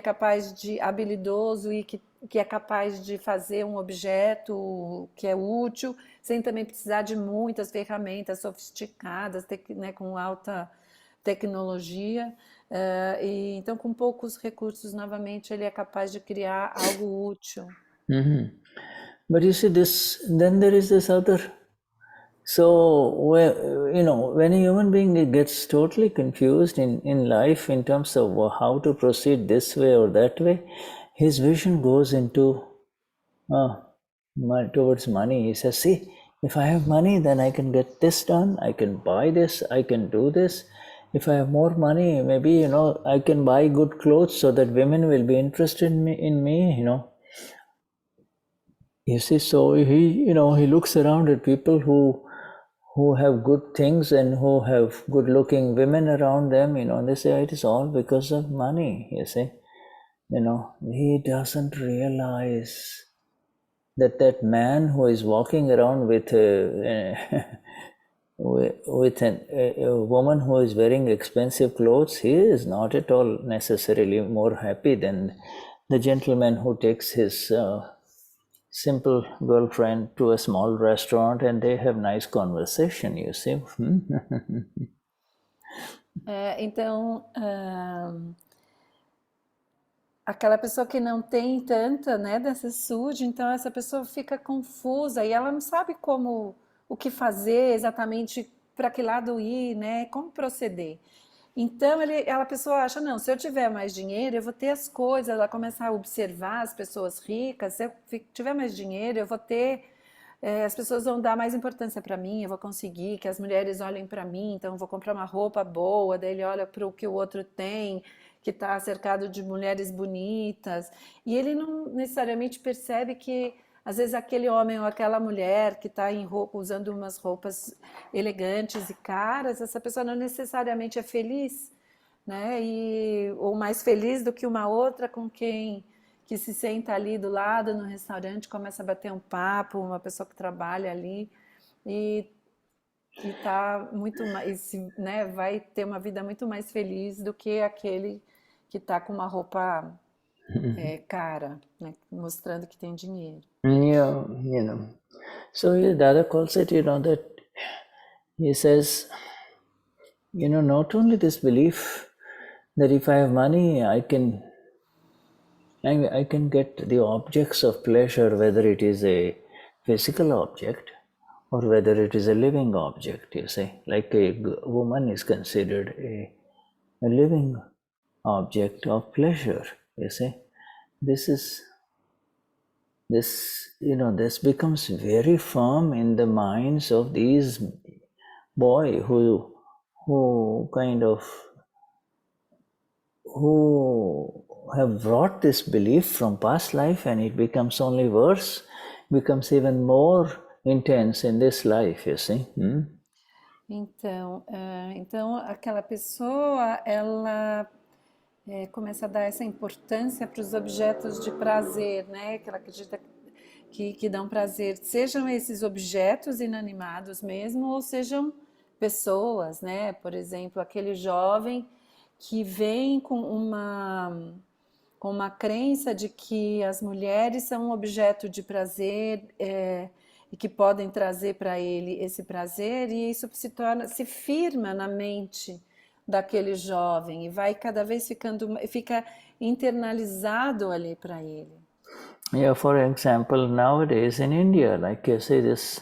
capaz de habilidoso e que é capaz de fazer um objeto que é útil, sem também precisar de muitas ferramentas sofisticadas, né, com alta tecnologia. Então, com poucos recursos, novamente, ele é capaz de criar algo útil. But you see, then there is this other. So, when a human being gets totally confused in life in terms of how to proceed this way or that way, his vision goes into towards money. He says, see, if I have money, then I can get this done, I can buy this, I can do this. If I have more money, maybe, I can buy good clothes so that women will be interested in me. You see, so he looks around at people who have good things and who have good-looking women around them, and they say it is all because of money, you see. He doesn't realize that man who is walking around with a woman who is wearing expensive clothes, he is not at all necessarily more happy than the gentleman who takes his simple girlfriend to a small restaurant and they have nice conversation, you see. Então, aquela pessoa que não tem tanta, né, dessa saúde, então essa pessoa fica confusa e ela não sabe o que fazer exatamente, para que lado ir, né, como proceder. Então a pessoa acha, não, se eu tiver mais dinheiro, eu vou ter as coisas, ela começa a observar as pessoas ricas, se eu tiver mais dinheiro, eu vou ter, as pessoas vão dar mais importância para mim, eu vou conseguir que as mulheres olhem para mim, então eu vou comprar uma roupa boa, daí ele olha para o que o outro tem, que está cercado de mulheres bonitas, e ele não necessariamente percebe que às vezes aquele homem ou aquela mulher que está usando umas roupas elegantes e caras, essa pessoa não necessariamente é feliz, né? Ou mais feliz do que uma outra com quem que se senta ali do lado no restaurante, começa a bater um papo, uma pessoa que trabalha ali e tá muito mais, né, vai ter uma vida muito mais feliz do que aquele que está com uma roupa cara, né, mostrando que tem dinheiro. Yeah, So Dada calls it, that he says, not only this belief that if I have money, I can get the objects of pleasure, whether it is a physical object or whether it is a living object, you see. Like a woman is considered a living object of pleasure, you see. This becomes very firm in the minds of these boy who have brought this belief from past life, and it becomes only worse, becomes even more intense in this life, you see. Então aquela pessoa, ela começa a dar essa importância para os objetos de prazer, né? Que ela acredita que dão prazer, sejam esses objetos inanimados mesmo, ou sejam pessoas, né? Por exemplo, aquele jovem que vem com uma crença de que as mulheres são um objeto de prazer e que podem trazer para ele esse prazer, e isso se firma na mente daquele jovem e vai cada vez fica internalizado ali para ele. Yeah, for example, nowadays in India, like you say, this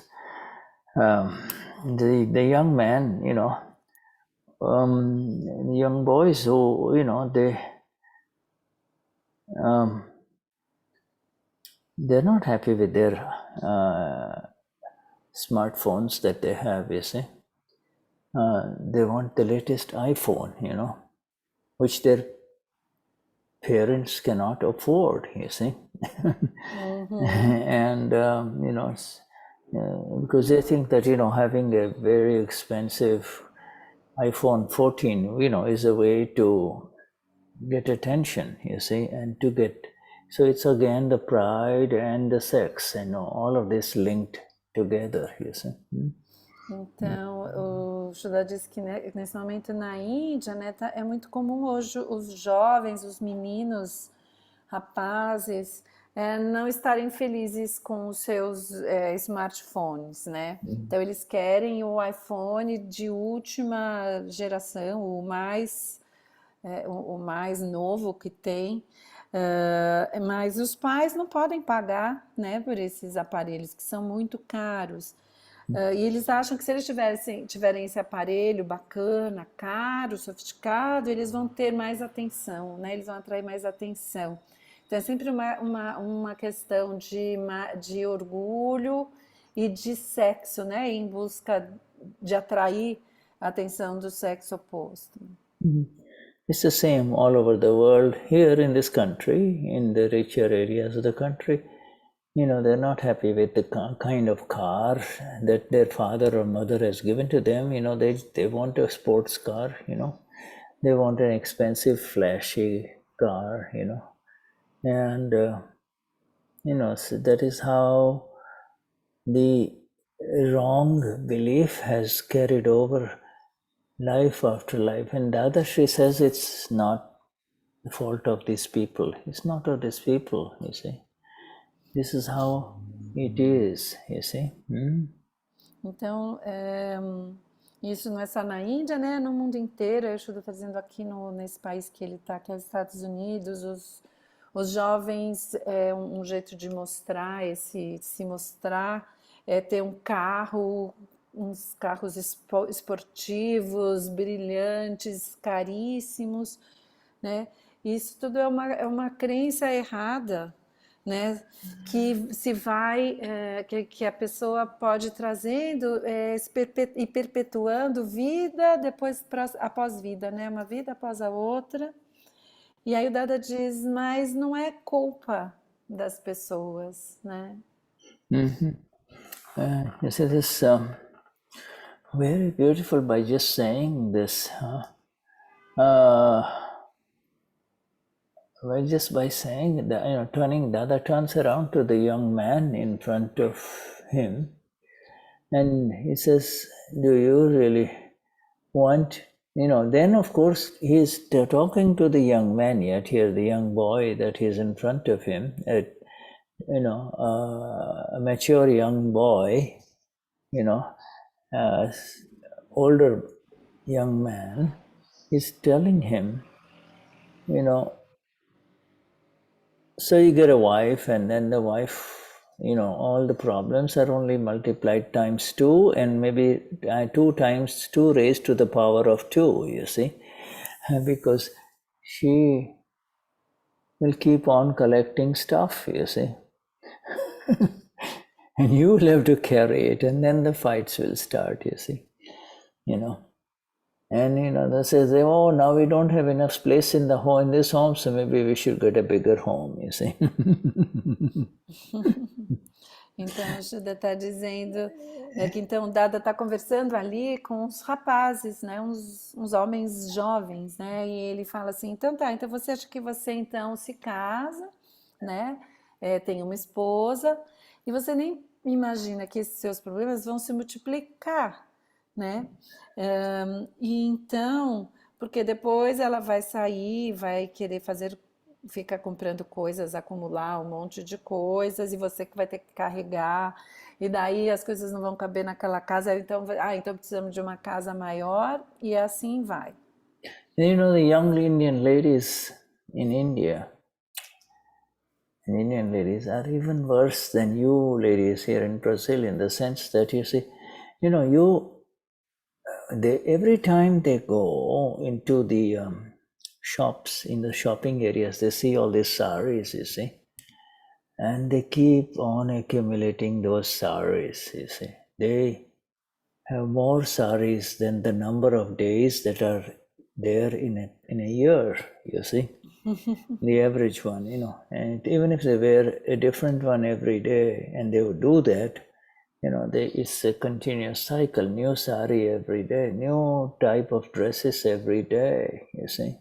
the young men, young boys who they're not happy with their smartphones that they have, you see. They want the latest iPhone, which their parents cannot afford, you see. And, because they think that, having a very expensive iPhone 14, is a way to get attention, you see, and to get, so it's again the pride and the sex, all of this linked together, you see. Então, o Shuddha diz que nesse momento na Índia, né, é muito comum hoje os jovens, os meninos, rapazes, não estarem felizes com os seus smartphones, né? Então, eles querem o iPhone de última geração, o mais novo que tem, mas os pais não podem pagar, né, por esses aparelhos que são muito caros. E eles acham que se eles tiverem esse aparelho bacana, caro, sofisticado, eles vão ter mais atenção, né? Eles vão atrair mais atenção. Então é sempre uma questão de orgulho e de sexo, né? Em busca de atrair a atenção do sexo oposto. It's the same all over the world. Here in this country, in the richer areas of the country, they're not happy with the kind of car that their father or mother has given to them. They want a sports car, they want an expensive, flashy car, and, so that is how the wrong belief has carried over life after life. And Dadashri says it's not the fault of these people. It's not of these people, you see. This is how it is, you see. Então, isso não é só na Índia, né? No mundo inteiro. O Shuddha está dizendo aqui nesse país que ele está, que é os Estados Unidos, os jovens, um jeito de mostrar, se mostrar, é ter um carro, uns carros esportivos, brilhantes, caríssimos, né? Isso tudo é uma crença errada, né? Que se vai, que a pessoa pode ir trazendo e perpetuando vida após vida, né? Uma vida após a outra. E aí o Dada diz, mas não é culpa das pessoas, né? This is very beautiful by just saying this. Just by saying that, turning, Dada turns around to the young man in front of him and he says, do you really want, then of course he's talking to the young man yet here, the young boy that is in front of him, a mature young boy, older young man is telling him, so you get a wife and then the wife, all the problems are only multiplied times 2 and maybe 2 times 2 raised to the power of 2, you see, because she will keep on collecting stuff, you see. And you will have to carry it and then the fights will start, you see, And they say, oh, now we don't have enough space in this home, so maybe we should get a bigger home, you see. Então, o Shuddha está dizendo que então Dada está conversando ali com os rapazes, né, uns homens jovens, né, e ele fala assim, então você acha que você então se casa, né, tem uma esposa, e você nem imagina que esses seus problemas vão se multiplicar, né, e então, porque depois ela vai sair, vai querer fica comprando coisas, acumular um monte de coisas e você que vai ter que carregar e daí as coisas não vão caber naquela casa, então precisamos de uma casa maior e assim vai. The young Indian ladies in India, Indian ladies are even worse than you ladies here in Brazil in the sense that you see, every time they go into the shops, in the shopping areas, they see all these saris, you see, and they keep on accumulating those saris, you see. They have more saris than the number of days that are there in a year, you see. The average one, and even if they wear a different one every day, and they would do that, it's a continuous cycle, new sari every day, new type of dresses every day, you see.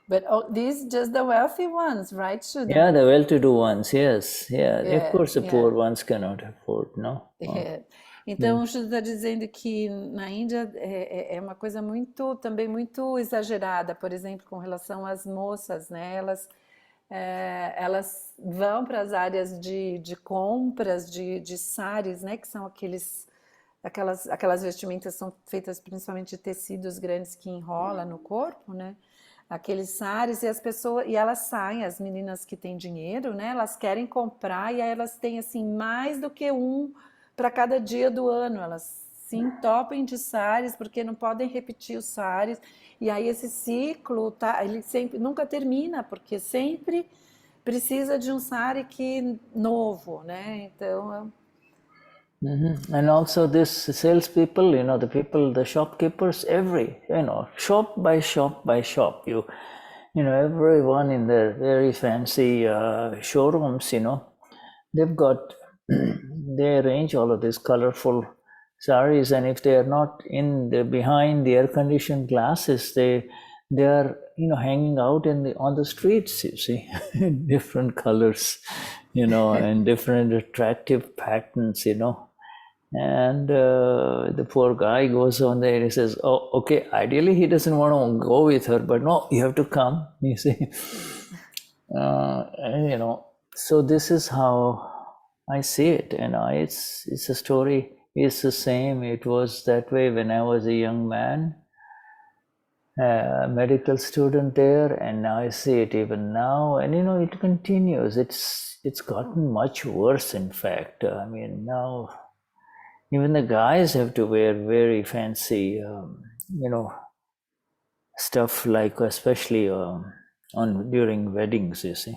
But these just the wealthy ones, right, Shuddha? Yeah, the well-to-do ones, yes. Yeah, of course the yeah. poor ones cannot afford, no? Então, o Shuddha está dizendo que na Índia é uma coisa também muito exagerada, por exemplo, com relação às moças, né? Elas vão para as áreas de compras de saris, né? Que são aquelas vestimentas são feitas principalmente de tecidos grandes que enrola no corpo, né? Aqueles saris, e elas saem, as meninas que têm dinheiro, né? Elas querem comprar e aí elas têm assim mais do que um para cada dia do ano. Elas se entopem de saris porque não podem repetir os saris. E aí esse ciclo ele nunca termina, porque sempre precisa de um sari novo, né? Então And also this salespeople, the shopkeepers, shop by shop by shop, everyone in their very fancy showrooms, they've got, they arrange all of these colorful saris, and if they are not behind the air-conditioned glasses, they are, hanging out on the streets, you see, different colors, and different attractive patterns, And the poor guy goes on there and he says, oh, okay, ideally he doesn't want to go with her, but no, you have to come, you see. So this is how I see it, it's a story, it's the same, it was that way when I was a young man, a medical student there, and now I see it even now, and it continues, it's gotten much worse, in fact. I mean, now even the guys have to wear very fancy, stuff, like especially during weddings, you see.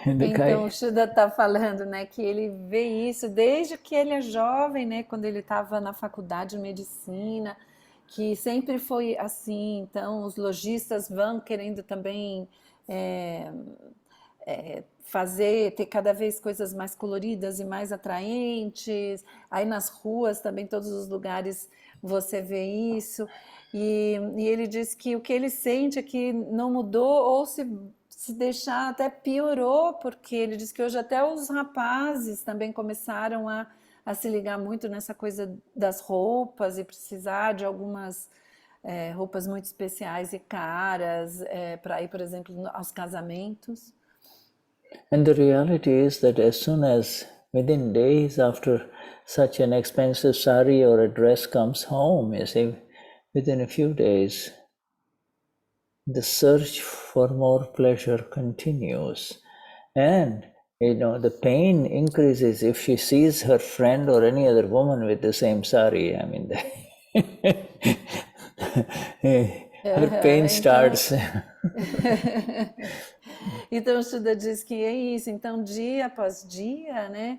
Então o Shuddha está falando, né, que ele vê isso desde que ele é jovem, né, quando ele estava na faculdade de medicina, que sempre foi assim. Então os lojistas vão querendo também ter cada vez coisas mais coloridas e mais atraentes. Aí nas ruas também, todos os lugares você vê isso. E ele diz que o que ele sente é que não mudou, ou se deixar até piorou, porque ele diz que hoje até os rapazes também começaram a se ligar muito nessa coisa das roupas e precisar de algumas roupas muito especiais e caras para ir, por exemplo, aos casamentos. And the reality is that as soon as within days after such an expensive sari or a dress comes home, you see, within a few days, the search for more pleasure continues. And, the pain increases if she sees her friend or any other woman with the same sari. I mean, her pain starts. Então o Shuddha diz que é isso. Então, dia após dia, né,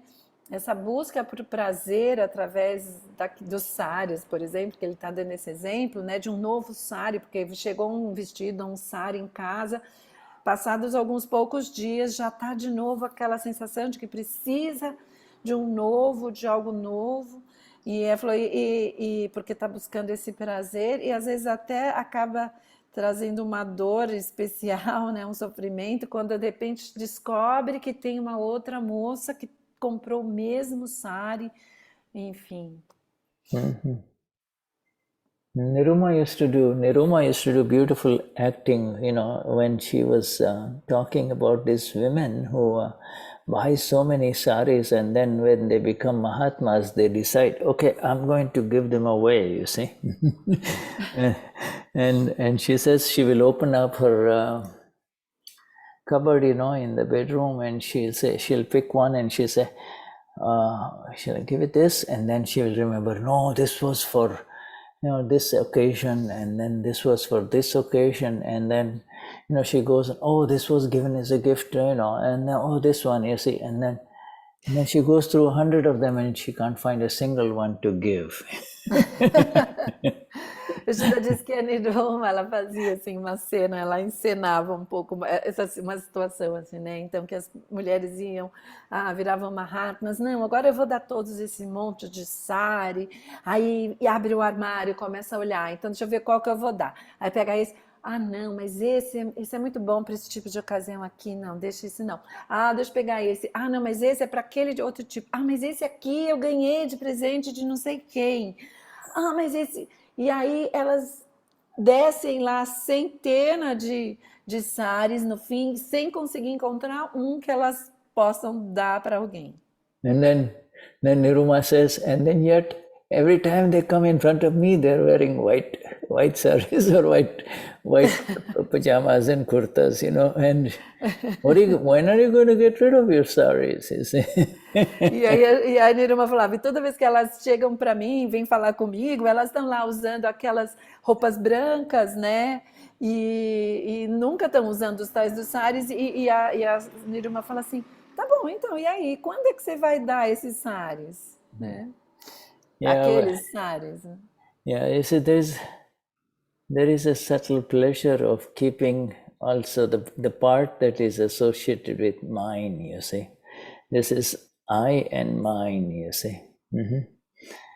essa busca por prazer através dos saris, por exemplo, que ele está dando esse exemplo, né, de um novo sari, porque chegou um vestido, um sari em casa, passados alguns poucos dias já está de novo aquela sensação de que precisa de de algo novo, e porque está buscando esse prazer, e às vezes até acaba trazendo uma dor especial, né, um sofrimento, quando de repente descobre que tem uma outra moça que comprou o mesmo sari, enfim. Mm-hmm. Niruma used to do beautiful acting, when she was talking about these women who buy so many saris, and then when they become Mahatmas, they decide, okay, I'm going to give them away, you see. and she says she will open up her cupboard, in the bedroom, and she'll pick one and she'll say, she'll give it this, and then she will remember, no, this was for this occasion, and then this was for this occasion, and then she goes, oh, this was given as a gift, and then, oh, this one, you see, and then she goes through 100 of them and she can't find a single one to give. O Shuddha disse que a Niruma, ela fazia assim uma cena, ela encenava um pouco uma situação assim, né? Então que as mulheres iam, viravam Mahatmas, não, agora eu vou dar todos esse monte de sari, aí e abre o armário, começa a olhar, então deixa eu ver qual que eu vou dar. Aí pega esse, não, mas esse é muito bom para esse tipo de ocasião aqui, não, deixa esse não. Deixa eu pegar esse. Não, mas esse é para aquele de outro tipo. Mas esse aqui eu ganhei de presente de não sei quem. Mas esse. E aí elas descem lá centena de sares no fim, sem conseguir encontrar um que elas possam dar para alguém. And then Niruma says, and then yet every time they come in front of me, they're wearing white sarees or white pajamas and kurtas, and when are you going to get rid of your sarees? You see? E a Niruma falava, e toda vez que elas chegam para mim, vêm falar comigo, elas estão lá usando aquelas roupas brancas, né? E nunca estão usando os tais dos sares, e a Niruma fala assim, tá bom, então, e aí, quando é que você vai dar esses sares? Né? Aqueles sares. Yeah, you see, there is a subtle pleasure of keeping also the part that is associated with mine, you see. This is I and mine, you see.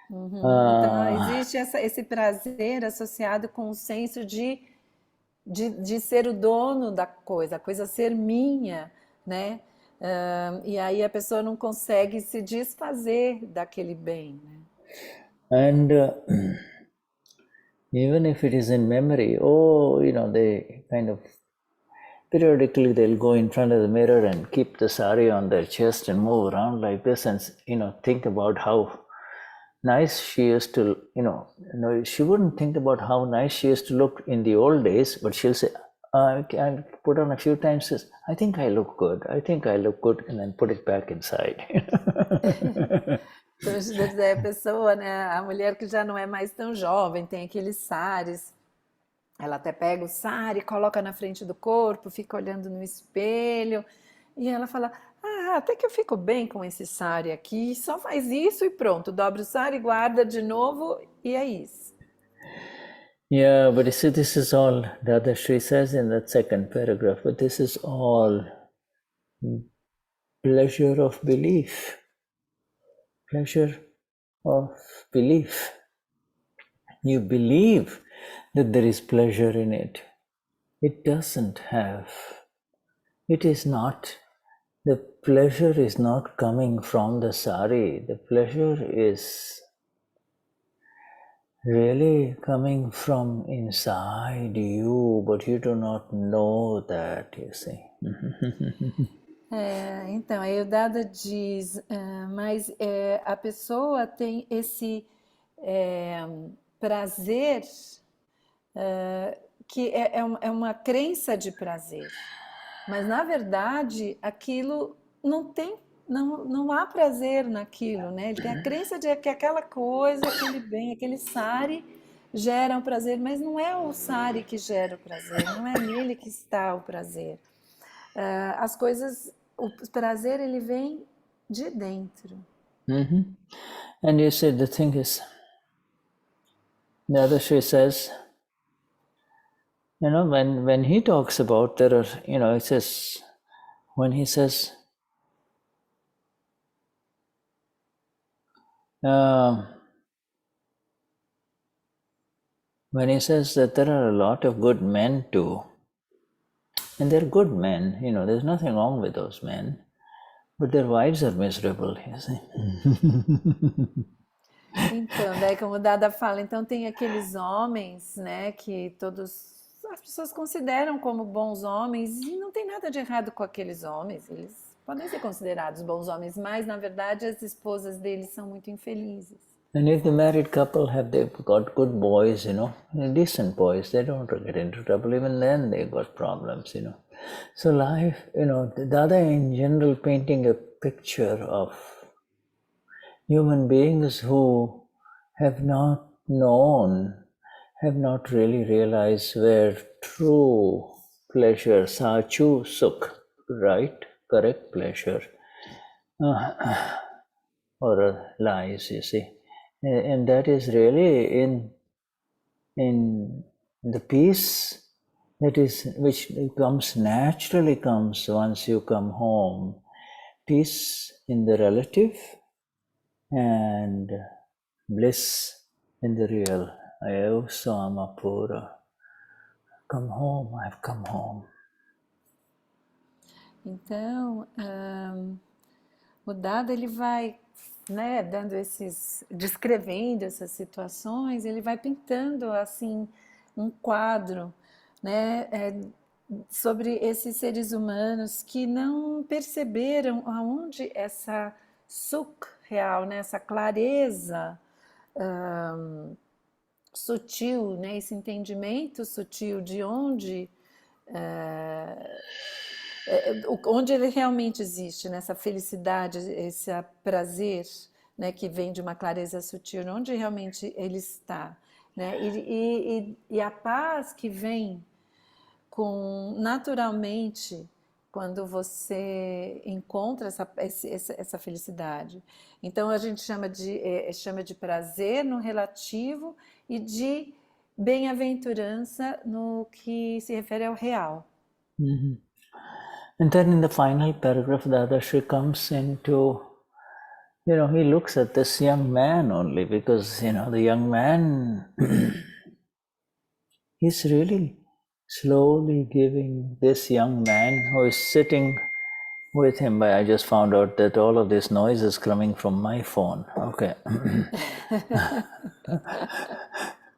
Então, existe esse prazer associado com o senso de ser o dono da coisa, a coisa ser minha, né? E aí a pessoa não consegue se desfazer daquele bem, né? And even if it is in memory, they kind of periodically they'll go in front of the mirror and keep the sari on their chest and move around like this and think about how nice she used to, she wouldn't think about how nice she used to look in the old days, but she'll say, I put on a few times, says, I think I look good, and then put it back inside. Então, a pessoa, né, a mulher que já não é mais tão jovem, tem aqueles sares, ela até pega o sari, coloca na frente do corpo, fica olhando no espelho, e ela fala, até que eu fico bem com esse sari aqui, só faz isso e pronto, dobra o sari, guarda de novo, e é isso. Yeah, but you see, this is all, Dadashri says in that second paragraph, but this is all pleasure of belief. Pleasure of belief. You believe that there is pleasure in it. It doesn't have. It is not. The pleasure is not coming from the sari. The pleasure is really coming from inside you, but you do not know that, you see. Então, aí o Dada diz, mas a pessoa tem esse prazer que é uma crença de prazer, mas na verdade aquilo não há prazer naquilo, né? Ele tem a crença de que aquela coisa, aquele bem, aquele sari gera um prazer, mas não é o sari que gera o prazer, não é nele que está o prazer. As coisas, o prazer ele vem de dentro. And you said the thing is, the other Sri says, when he talks about there are, it says, when he says, when he says that there are a lot of good men too, and they're good men, there's nothing wrong with those men, but their wives are miserable, you see. Então, daí como o Dada fala, então tem aqueles homens, né, que as pessoas consideram como bons homens, e não tem nada de errado com aqueles homens, eles podem ser considerados bons homens, mas na verdade as esposas deles são muito infelizes. And if the married couple they've got good boys, decent boys, they don't get into trouble. Even then they got problems, So life, Dada in general painting a picture of human beings who have not known, have not really realized where true pleasure, sachu sukh, right, correct pleasure, or lies, you see. And that is really in in the peace that is, which comes naturally comes once you come home, peace in the relative and bliss in the real. Eu sou alma pura. Come home, I've come home. Então, o dado ele vai, né, dando descrevendo essas situações, ele vai pintando assim um quadro, né, sobre esses seres humanos que não perceberam aonde essa sukh real, né, essa clareza sutil, né, esse entendimento sutil de onde onde ele realmente existe, nessa felicidade, esse prazer, né, que vem de uma clareza sutil, onde realmente ele está, né, e a paz que vem naturalmente quando você encontra essa felicidade. Então a gente chama de prazer no relativo e de bem-aventurança no que se refere ao real. Mm-hmm. And then in the final paragraph, Dadashri comes into, he looks at this young man only because, the young man, he's really slowly giving this young man who is sitting with him. But I just found out that all of this noise is coming from my phone. Okay.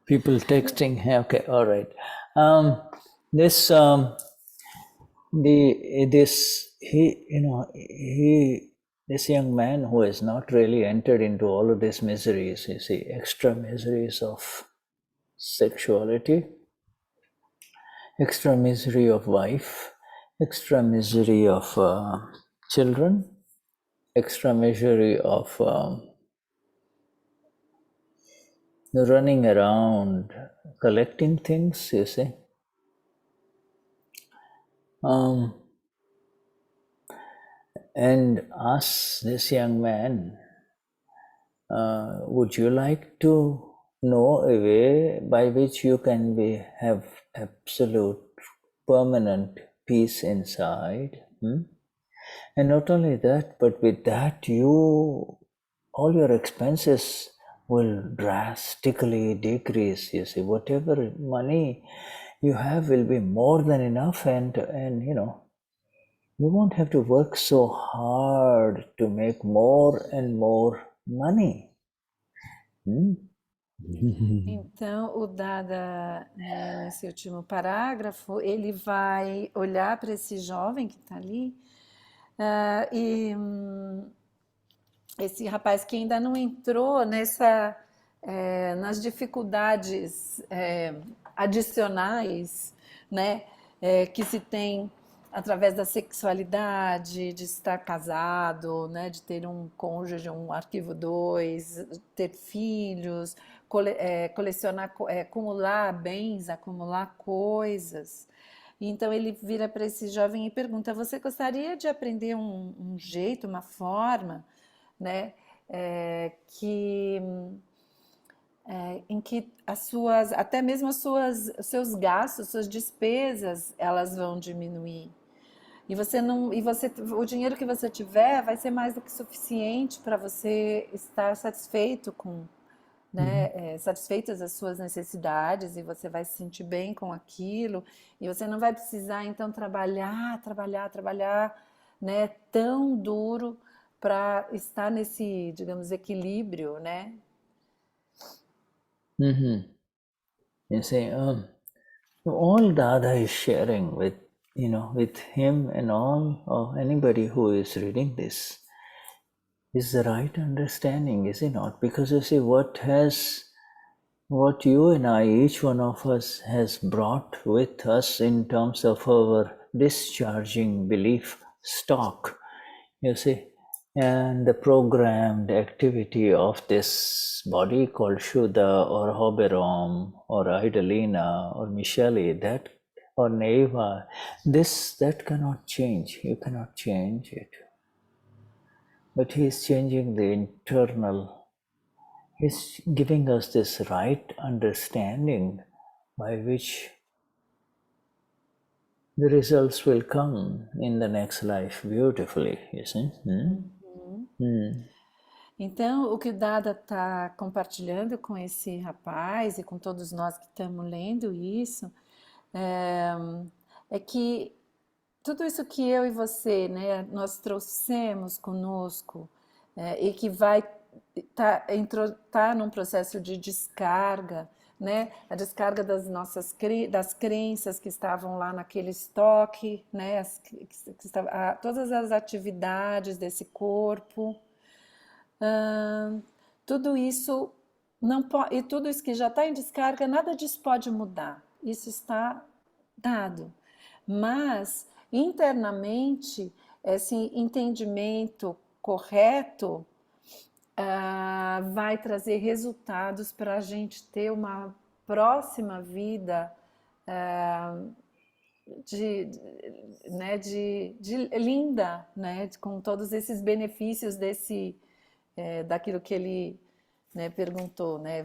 People texting. Okay, all right. This young man who has not really entered into all of these miseries, you see, extra miseries of sexuality, extra misery of wife, extra misery of children, extra misery of running around collecting things, you see. And asks this young man, would you like to know a way by which you can have absolute permanent peace inside? And not only that, but with that all your expenses will drastically decrease. You see, whatever money you have will be more than enough, and you won't have to work so hard to make more and more money. Então, o Dada, né, nesse último parágrafo, ele vai olhar para esse jovem que está ali e esse rapaz que ainda não entrou nas dificuldades adicionais, né, que se tem através da sexualidade, de estar casado, né, de ter um cônjuge, um arquivo 2, ter filhos, colecionar, acumular bens, acumular coisas. Então ele vira para esse jovem e pergunta: você gostaria de aprender um jeito, uma forma, né, em que até mesmo os seus gastos, suas despesas, elas vão diminuir. O dinheiro que você tiver vai ser mais do que suficiente para você estar satisfeito satisfeitas as suas necessidades, e você vai se sentir bem com aquilo, e você não vai precisar então trabalhar, né, tão duro para estar nesse, digamos, equilíbrio, né? You see, all Dada is sharing with him and all, or anybody who is reading this, is the right understanding, is it not? Because you see, what you and I, each one of us, has brought with us in terms of our discharging belief stock, you see, and the programmed activity of this body called Shuddha or Hoberom or Idalina or Michele, that or Neva, that cannot change. You cannot change it. But he is changing the internal he's giving us this right understanding by which the results will come in the next life beautifully, you see. Então, o que o Dada está compartilhando com esse rapaz e com todos nós que estamos lendo isso, é, é que tudo isso que eu e você, né, nós trouxemos conosco e que vai tá num processo de descarga, né, a descarga das nossas das crenças que estavam lá naquele estoque, né, todas as atividades desse corpo. Tudo isso não pode, e tudo isso que já está em descarga, nada disso pode mudar. Isso está dado. Mas internamente, esse entendimento correto vai trazer resultados para a gente ter uma próxima vida linda, né, com todos esses benefícios daquilo que ele, né, perguntou, né,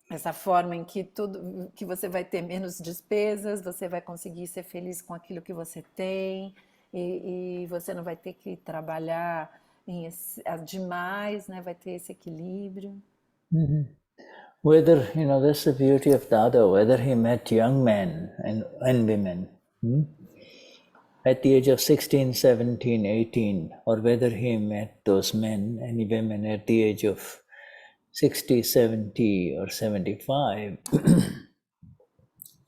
essa forma em que tudo, que você vai ter menos despesas, você vai conseguir ser feliz com aquilo que você tem e você não vai ter que trabalhar demais, né, vai ter esse equilíbrio. Whether, that's the beauty of Dada, whether he met young men and women at the age of 16, 17, 18, or whether he met those men and women at the age of 60, 70, or 75,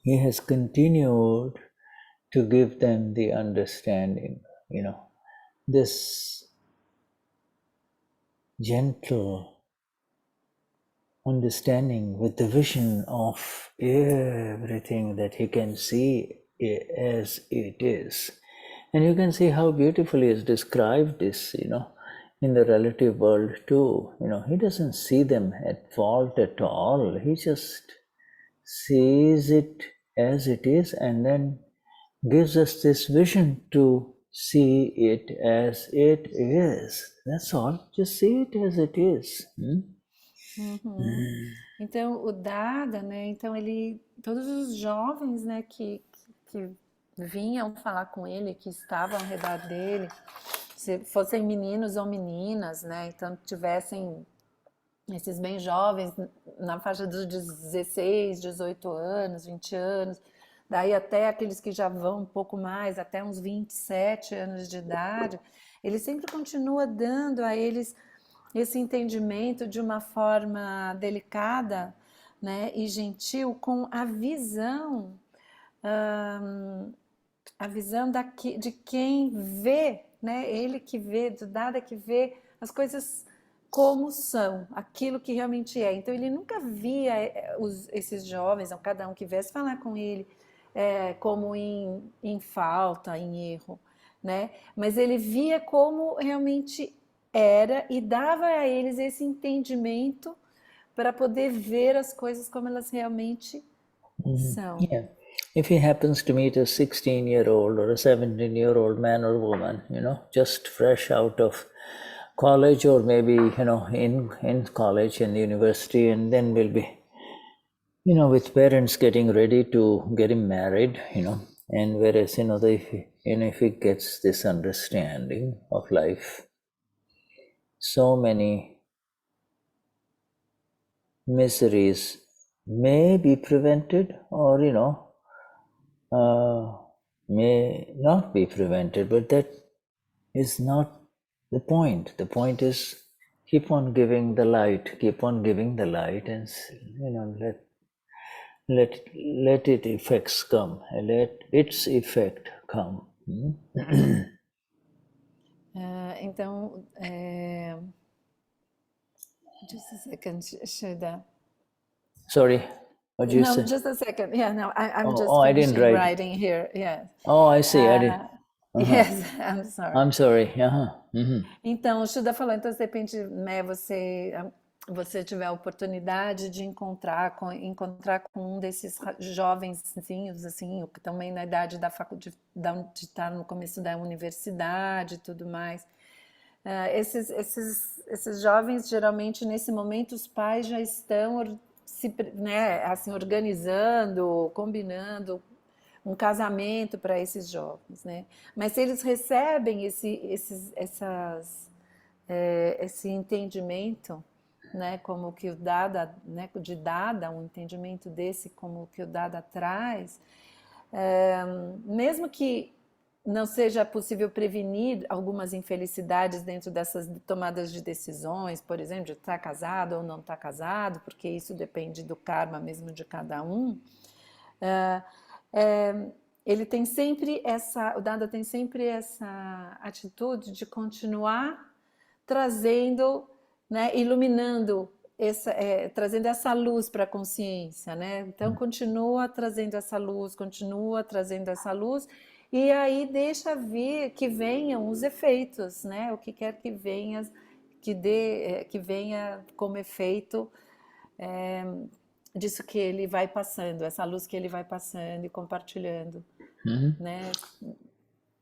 he has continued to give them the understanding, this gentle understanding with the vision of everything that he can see as it is. And you can see how beautifully is described this, in the relative world too. He doesn't see them at fault at all. He just sees it as it is and then gives us this vision to see it as it is. That's all. Just see it as it is. Então, o Dada, né, então todos os jovens, né, que vinham falar com ele, que estavam ao redor dele, se fossem meninos ou meninas, né, então tivessem esses bem jovens, na faixa dos 16, 18 anos, 20 anos, daí até aqueles que já vão um pouco mais, até uns 27 anos de idade, ele sempre continua dando a eles esse entendimento de uma forma delicada, né, e gentil, com a visão de quem vê, né, ele que vê, do Dada que vê as coisas como são, aquilo que realmente é. Então ele nunca via esses jovens, ou cada um que viesse falar com ele, como em falta, em erro, né? Mas ele via como realmente era e dava a eles esse entendimento para poder ver as coisas como elas realmente são. Yeah. If he happens to meet a 16-year-old or a 17-year-old man or woman, just fresh out of college or maybe, in college and university, and then will be, with parents getting ready to get him married, and whereas, if he gets this understanding of life, so many miseries may be prevented or, may not be prevented, but that is not the point. The point is keep on giving the light, and, let its effects come, let its effect come. Então, just a second, Shuddha. Sorry, what did you say? No, just a second. Yeah, no, I'm just I didn't finishing write. writing here. Yeah. Oh, I see. I did. Yes, I'm sorry. I'm sorry. Então, o Shuddha falou, então, de repente, né, você tiver a oportunidade de encontrar com um desses jovenzinhos, assim, que também na idade da faculdade, de estar no começo da universidade e tudo mais, Esses jovens, geralmente, nesse momento, os pais já estão né, assim, organizando, combinando um casamento para esses jovens, né? Mas se eles recebem esse entendimento, né, como que o Dada, né, de Dada, um entendimento desse como que o Dada traz, mesmo que não seja possível prevenir algumas infelicidades dentro dessas tomadas de decisões, por exemplo, de estar casado ou não estar casado, porque isso depende do karma mesmo de cada um. É, ele tem sempre o Dada tem sempre essa atitude de continuar trazendo, né, iluminando trazendo essa luz para a consciência, né? Então continua trazendo essa luz, e aí deixa vir que venham os efeitos, né? O que quer que venha, que venha como efeito disso que ele vai passando, essa luz que ele vai passando e compartilhando, né?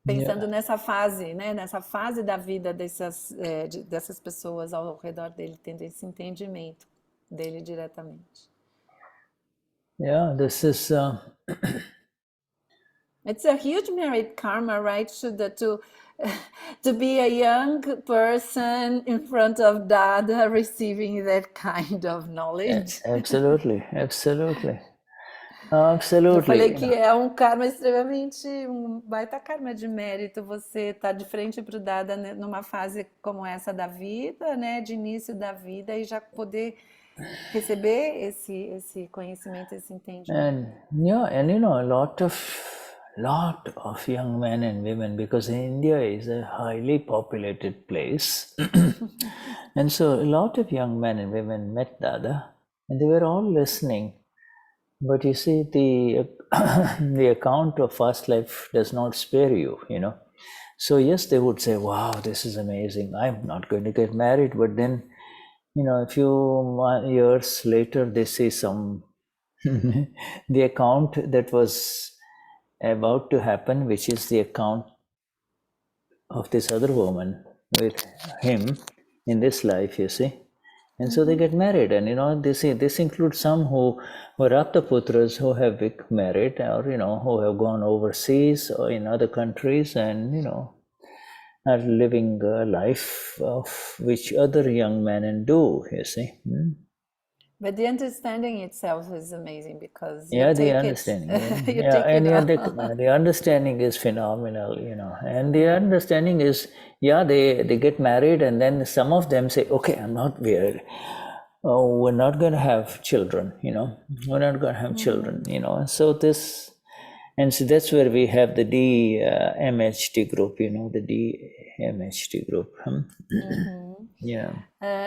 Pensando Yeah, nessa fase, né? Nessa fase da vida dessas pessoas ao redor dele, tendo esse entendimento dele diretamente. yeah, this is It's a huge merit karma, right? Shuddha, to be a young person in front of Dada receiving that kind of knowledge. absolutely, absolutely, Eu falei absolutely. que é um karma extremamente, um baita karma de mérito você estar de frente para o Dada, né, numa fase como essa da vida, né, de início da vida, e já poder receber esse conhecimento, esse entendimento. And yeah, and a lot of young men and women, because India is a highly populated place, and so a lot of young men and women met Dada, and they were all listening. But you see, the the account of fast life does not spare you, So yes, they would say, "Wow, this is amazing. I'm not going to get married," but then, a few years later, they say some the account that was about to happen, which is the account of this other woman with him in this life, you see. And so they get married, and they say this includes some who were Raptaputras who have married, or who have gone overseas or in other countries, and are living a life of which other young men do, you see. But the understanding itself is amazing because you Yeah, the take it, understanding. Yeah, you yeah, take and it yeah, all. the understanding is phenomenal, and the understanding is, yeah, they get married, and then some of them say, okay, I'm not weird. Oh, we're not going to have children, we're not going to have children, So this, and so that's where we have the DMHT group, the DMHT group. Yeah.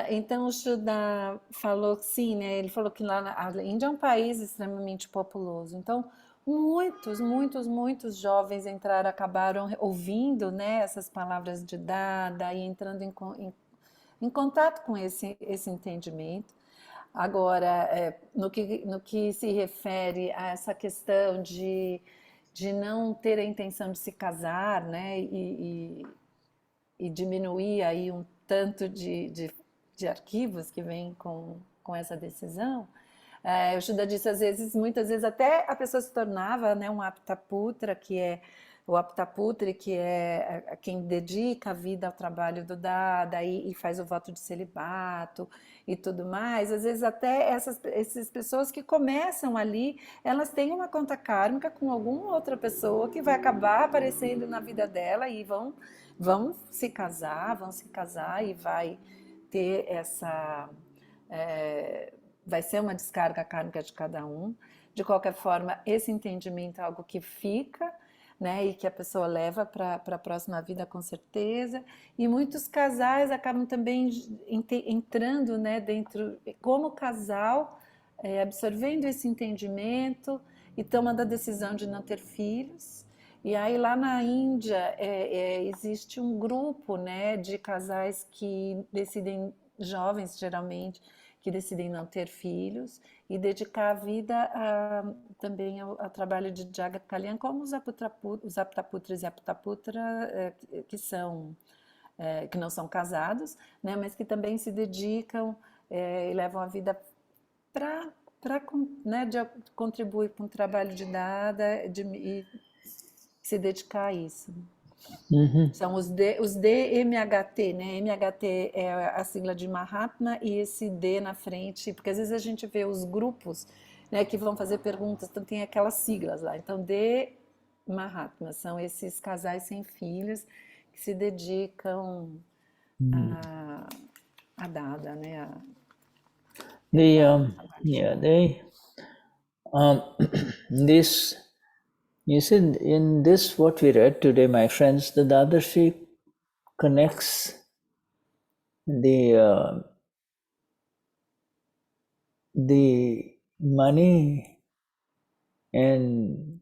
Então o Shuddha falou que sim, né? Ele falou que lá a Índia é um país extremamente populoso. Então muitos jovens acabaram ouvindo, né, essas palavras de Dada e entrando em contato com esse entendimento. Agora, no que se refere a essa questão de não ter a intenção de se casar, né, e diminuir aí um tanto de arquivos que vêm com essa decisão, o Shuddha disse, muitas vezes até a pessoa se tornava, né, um aptaputra, que é o aptaputri, que é quem dedica a vida ao trabalho do Dada e faz o voto de celibato e tudo mais. Às vezes até essas pessoas que começam ali, elas têm uma conta kármica com alguma outra pessoa que vai acabar aparecendo na vida dela e vão se casar e vai ter vai ser uma descarga kármica de cada um. De qualquer forma, esse entendimento é algo que fica, né, e que a pessoa leva para a próxima vida com certeza. E muitos casais acabam também entrando, né, dentro, como casal, absorvendo esse entendimento e tomando a decisão de não ter filhos. E aí lá na Índia existe um grupo, né, de casais que decidem, jovens geralmente, que decidem não ter filhos e dedicar a vida também ao trabalho de Jagat Kalyan, como os aptaputras e aptaputra, que são que não são casados, né, mas que também se dedicam e levam a vida para né, contribuir com o trabalho de Dada e se dedicar a isso. São os DMHT, né? MHT é a sigla de Mahatma e esse D na frente, porque às vezes a gente vê os grupos, né, que vão fazer perguntas, então tem aquelas siglas lá. Então, D Mahatma são esses casais sem filhos que se dedicam a Dada, né? This, you see, in this what we read today, my friends, the Dadashri connects the money and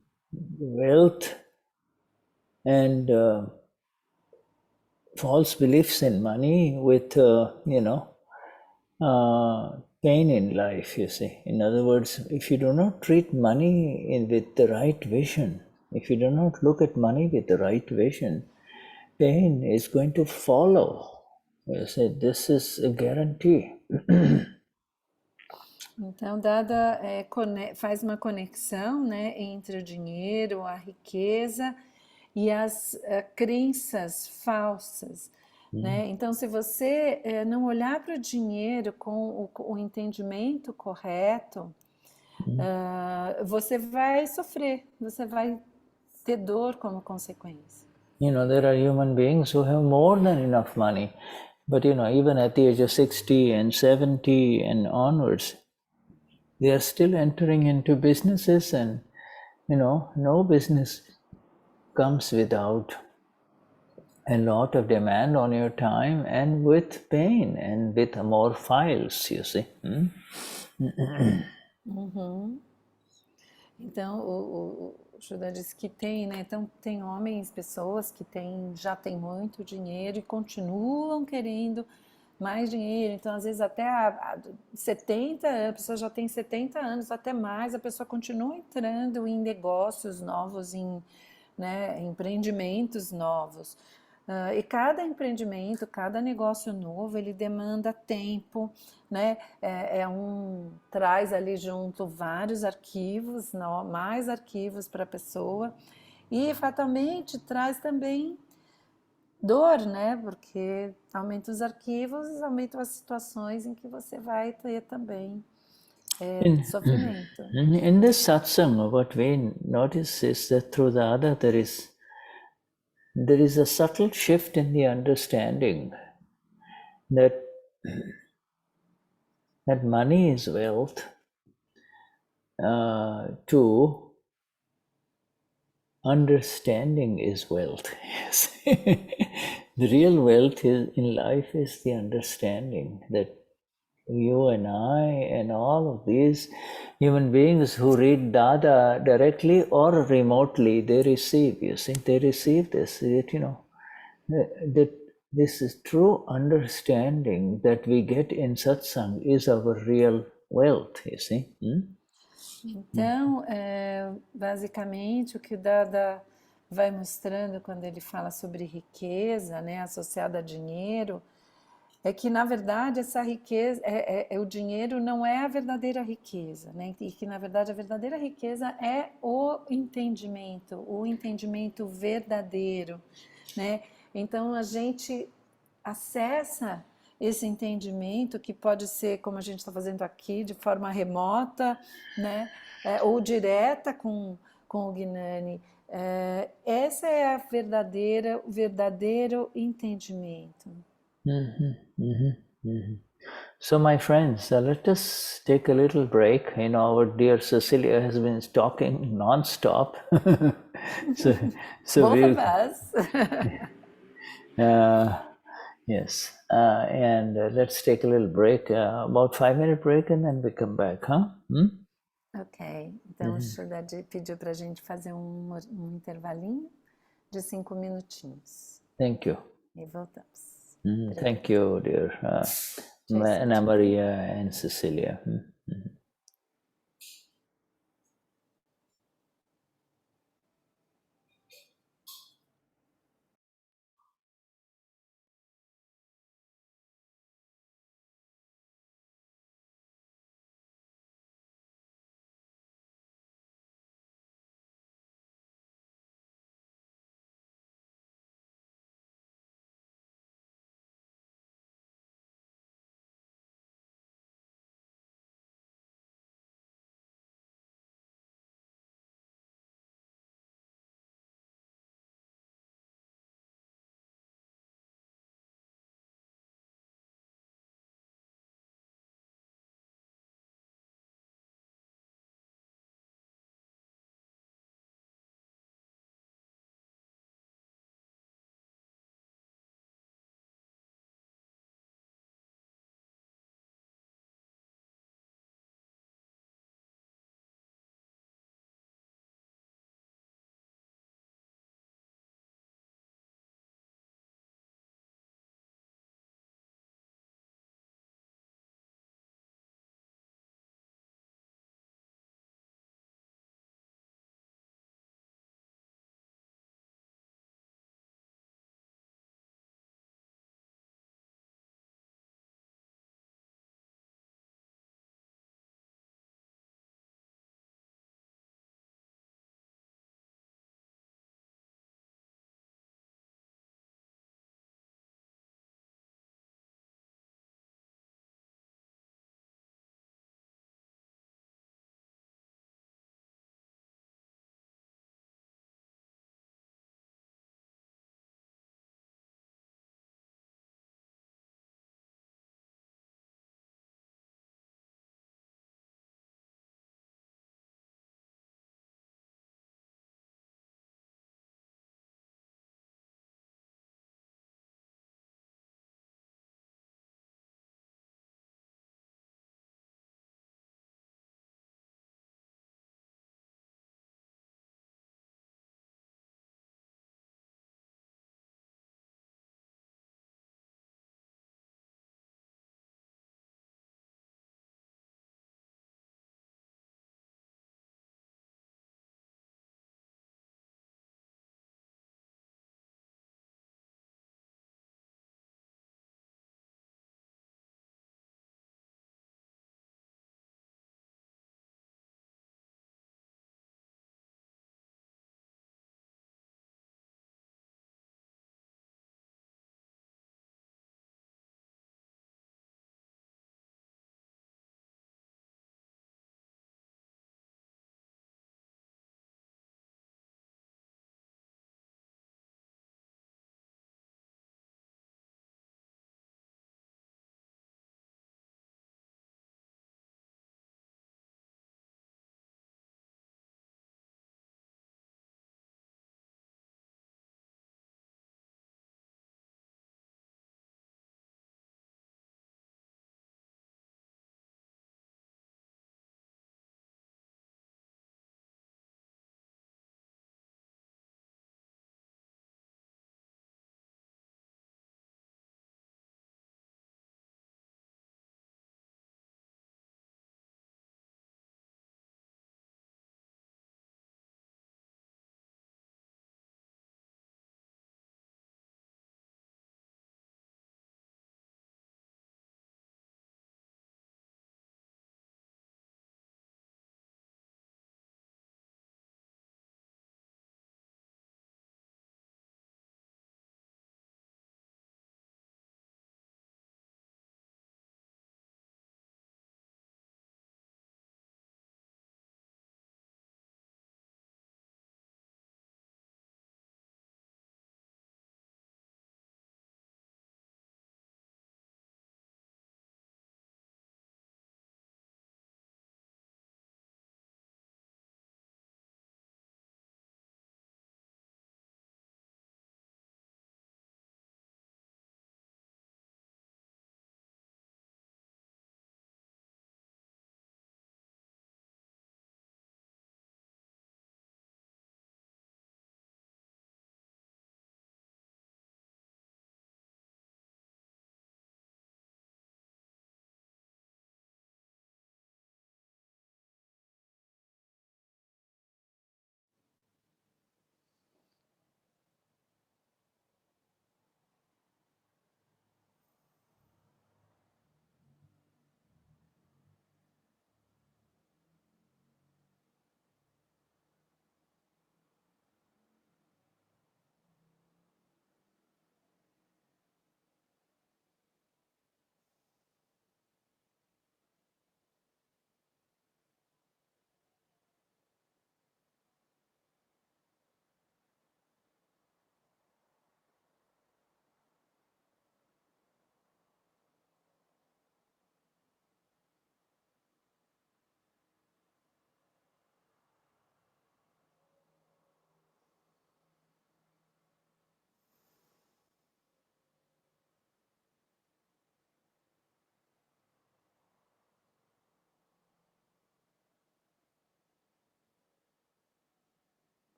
wealth and false beliefs in money with pain in life, you see. In other words, if you do not treat money with the right vision, if you do not look at money with the right vision, pain is going to follow. You see, this is a guarantee. Então, Dada faz uma conexão, né, entre o dinheiro, a riqueza e as crenças falsas, né? Então, se você não olhar para o dinheiro com o entendimento correto, você vai sofrer, você vai ter dor como consequência. You know, there are human beings who have more than enough money, but you know, even at the age of 60 and 70 and onwards, they are still entering into businesses, and you know, no business comes without a lot of demand on your time and with pain and with more files, you see. Então, o Shuddha disse que tem, né? Então, tem homens, pessoas que já têm muito dinheiro e continuam querendo mais dinheiro. Então, às vezes, até 70 anos, a pessoa já tem 70 anos, até mais, a pessoa continua entrando em negócios novos, em empreendimentos novos. E cada empreendimento, cada negócio novo, ele demanda tempo, né? Traz ali junto vários arquivos, mais arquivos para a pessoa, e fatalmente traz também dor, né? Porque aumenta os arquivos, aumentam as situações em que você vai ter também sofrimento. In this satsang, what we notice is that through the Ada there is a subtle shift in the understanding that money is wealth, to understanding is wealth. Yes. The real wealth in life is the understanding that you and I and all of these human beings who read Dada directly or remotely, they receive, you see, they receive this, that, you know, that this is true understanding that we get in satsang is our real wealth, you see. Então, basicamente, o que o Dada vai mostrando quando ele fala sobre riqueza, né, associada a dinheiro, é que, na verdade, essa riqueza, o dinheiro não é a verdadeira riqueza, né? E que, na verdade, a verdadeira riqueza é o entendimento verdadeiro, né? Então, a gente acessa esse entendimento que pode ser, como a gente está fazendo aqui, de forma remota, né? Ou direta com o Gnani. Essa é o verdadeiro entendimento. So, my friends, let us take a little break. You know, our dear Cecilia has been talking non-stop. so Both of us. Yes, and let's take a little break, about 5-minute break, and then we come back, huh? Ok, então o Shuddha pediu para a gente fazer um intervalinho de 5 minutinhos. Thank you. E voltamos. Thank you, dear Ana Maria and Cecilia.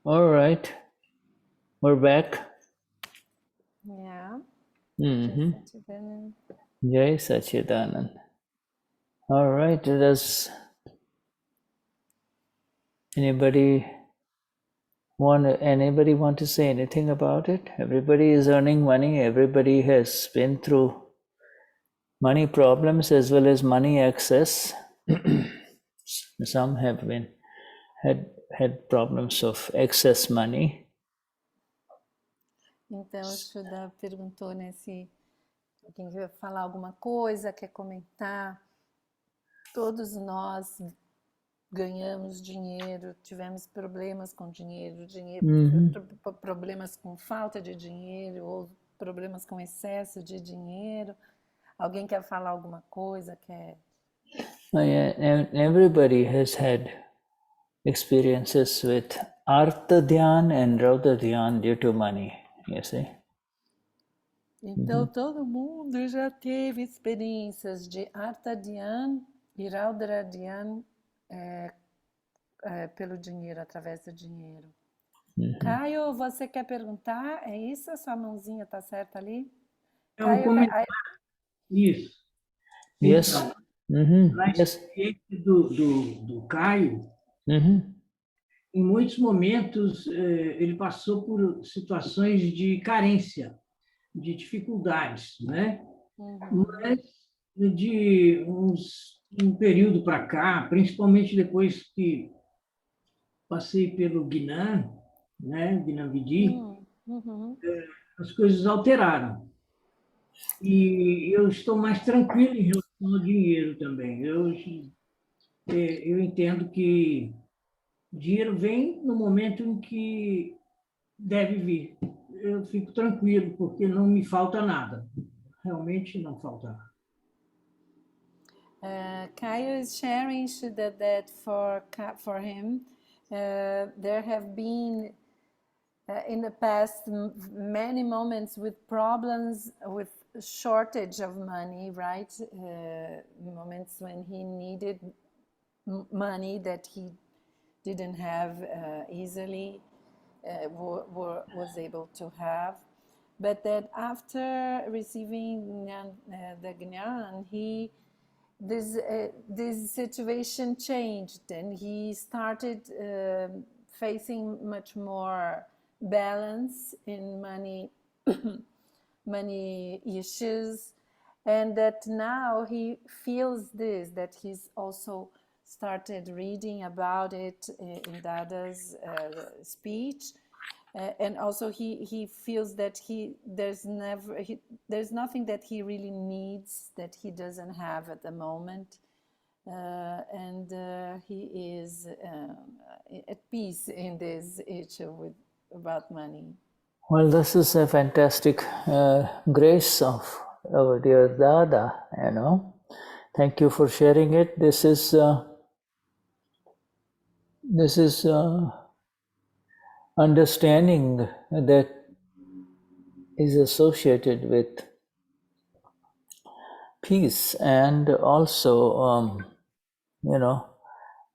All right, we're back. Yeah. Mm-hmm. Satchidanand. Jai Sachidanand. All right, does anybody want to say anything about it? Everybody is earning money. Everybody has been through money problems as well as money excess. Some have had problems of excess money. Então, o Shuddha perguntou, né, se alguém quer falar alguma coisa, quer comentar. Todos nós ganhamos dinheiro, tivemos problemas com dinheiro, problemas com falta de dinheiro ou problemas com excesso de dinheiro. Alguém quer falar alguma coisa? Everybody has had experiences with Artha Dhyan and Raudra Dhyan due to money, you see. Então, todo mundo já teve experiências de Artha Dhyan e Raudra Dhyan pelo dinheiro, através do dinheiro. Caio, você quer perguntar? É isso? A sua mãozinha está certa ali? É Caio, comentário. Isso. Yes. Então, na Yes. experiência do Caio, em muitos momentos ele passou por situações de carência, de dificuldades, né? Mas de um período para cá, principalmente depois que passei pelo Gnan, né? Gnavidi, as coisas alteraram. E eu estou mais tranquilo em relação ao dinheiro também. Eu entendo que o dinheiro vem no momento em que deve vir. Eu fico tranquilo, porque não me falta nada. Realmente não falta nada. Caio is sharing that for him there have been in the past many moments with problems with shortage of money, right? Moments when he needed money that he didn't have easily, was able to have. But that after receiving the Gnan, this situation changed, and he started facing much more balance in money issues, and that now he feels that he's also started reading about it in Dada's speech. And also he feels that there's nothing that he really needs that he doesn't have at the moment, and he is at peace in this issue about money. Well, this is a fantastic grace of our dear Dada, you know. Thank you for sharing it. This is understanding that is associated with peace and also,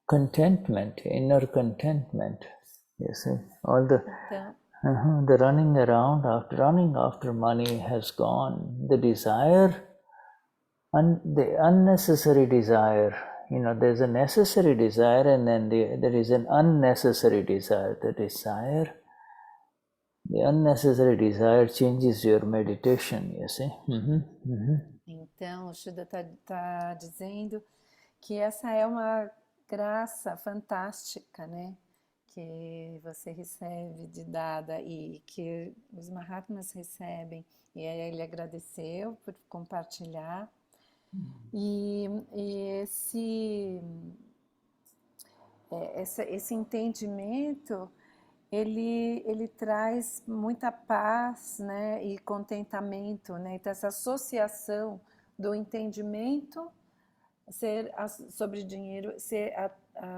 contentment, inner contentment. You see, all the running after money has gone. The desire, the unnecessary desire. There's a necessary desire, and then there is an unnecessary desire. The unnecessary desire changes your meditation, you see. Então, o Shuddha está dizendo que essa é uma graça fantástica, né? Que você recebe de Dada e que os Mahatmas recebem. E aí ele agradeceu por compartilhar. E esse entendimento, ele traz muita paz, né, e contentamento, né? Então, essa associação do entendimento sobre dinheiro ser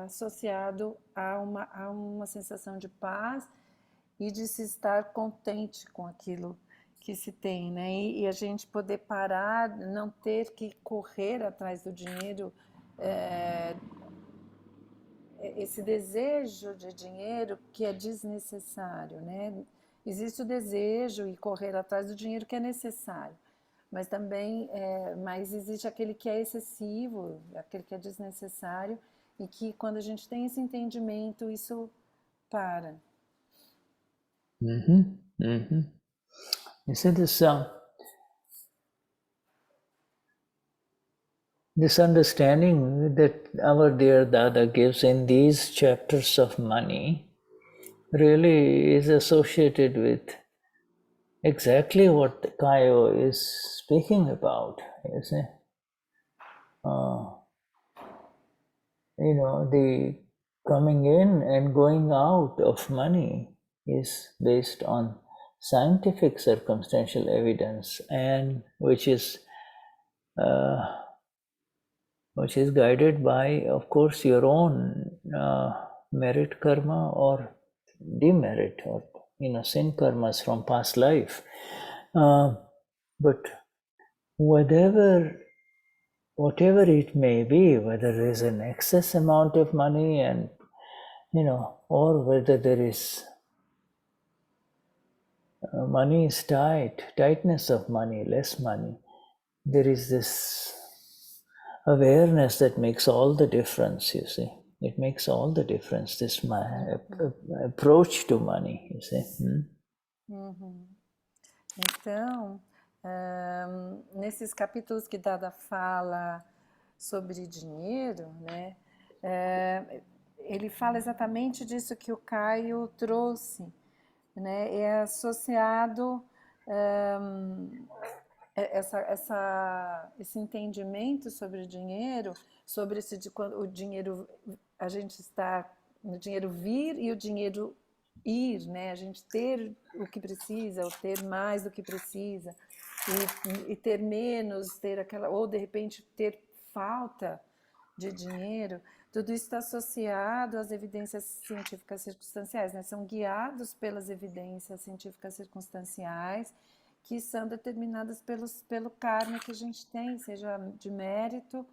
associado a uma sensação de paz e de se estar contente com aquilo que se tem, né? E a gente poder parar, não ter que correr atrás do dinheiro esse desejo de dinheiro que é desnecessário, né? Existe o desejo e correr atrás do dinheiro que é necessário, mas também, mas existe aquele que é excessivo, aquele que é desnecessário e que quando a gente tem esse entendimento, isso para. You see this understanding that our dear Dada gives in these chapters of money really is associated with exactly what Kayo is speaking about, you see. The coming in and going out of money is based on scientific circumstantial evidence, and which is guided by, of course, your own merit karma or demerit, or sin karmas from past life. But whatever it may be, whether there is an excess amount of money and or whether there is money is tightness of money, less money, there is this awareness that makes all the difference, you see. It makes all the difference, this approach to money, you see. Então, nesses capítulos que Dada fala sobre dinheiro, né, ele fala exatamente disso que o Caio trouxe, né, é associado esse entendimento sobre o dinheiro, sobre quando o dinheiro, a gente está no dinheiro vir e o dinheiro ir, né? A gente ter o que precisa, ou ter mais do que precisa, e ter menos, ter aquela, ou de repente ter falta de dinheiro, tudo isso está associado às evidências científicas circunstanciais, né? São guiados pelas evidências científicas circunstanciais que são determinadas pelo karma que a gente tem, seja de mérito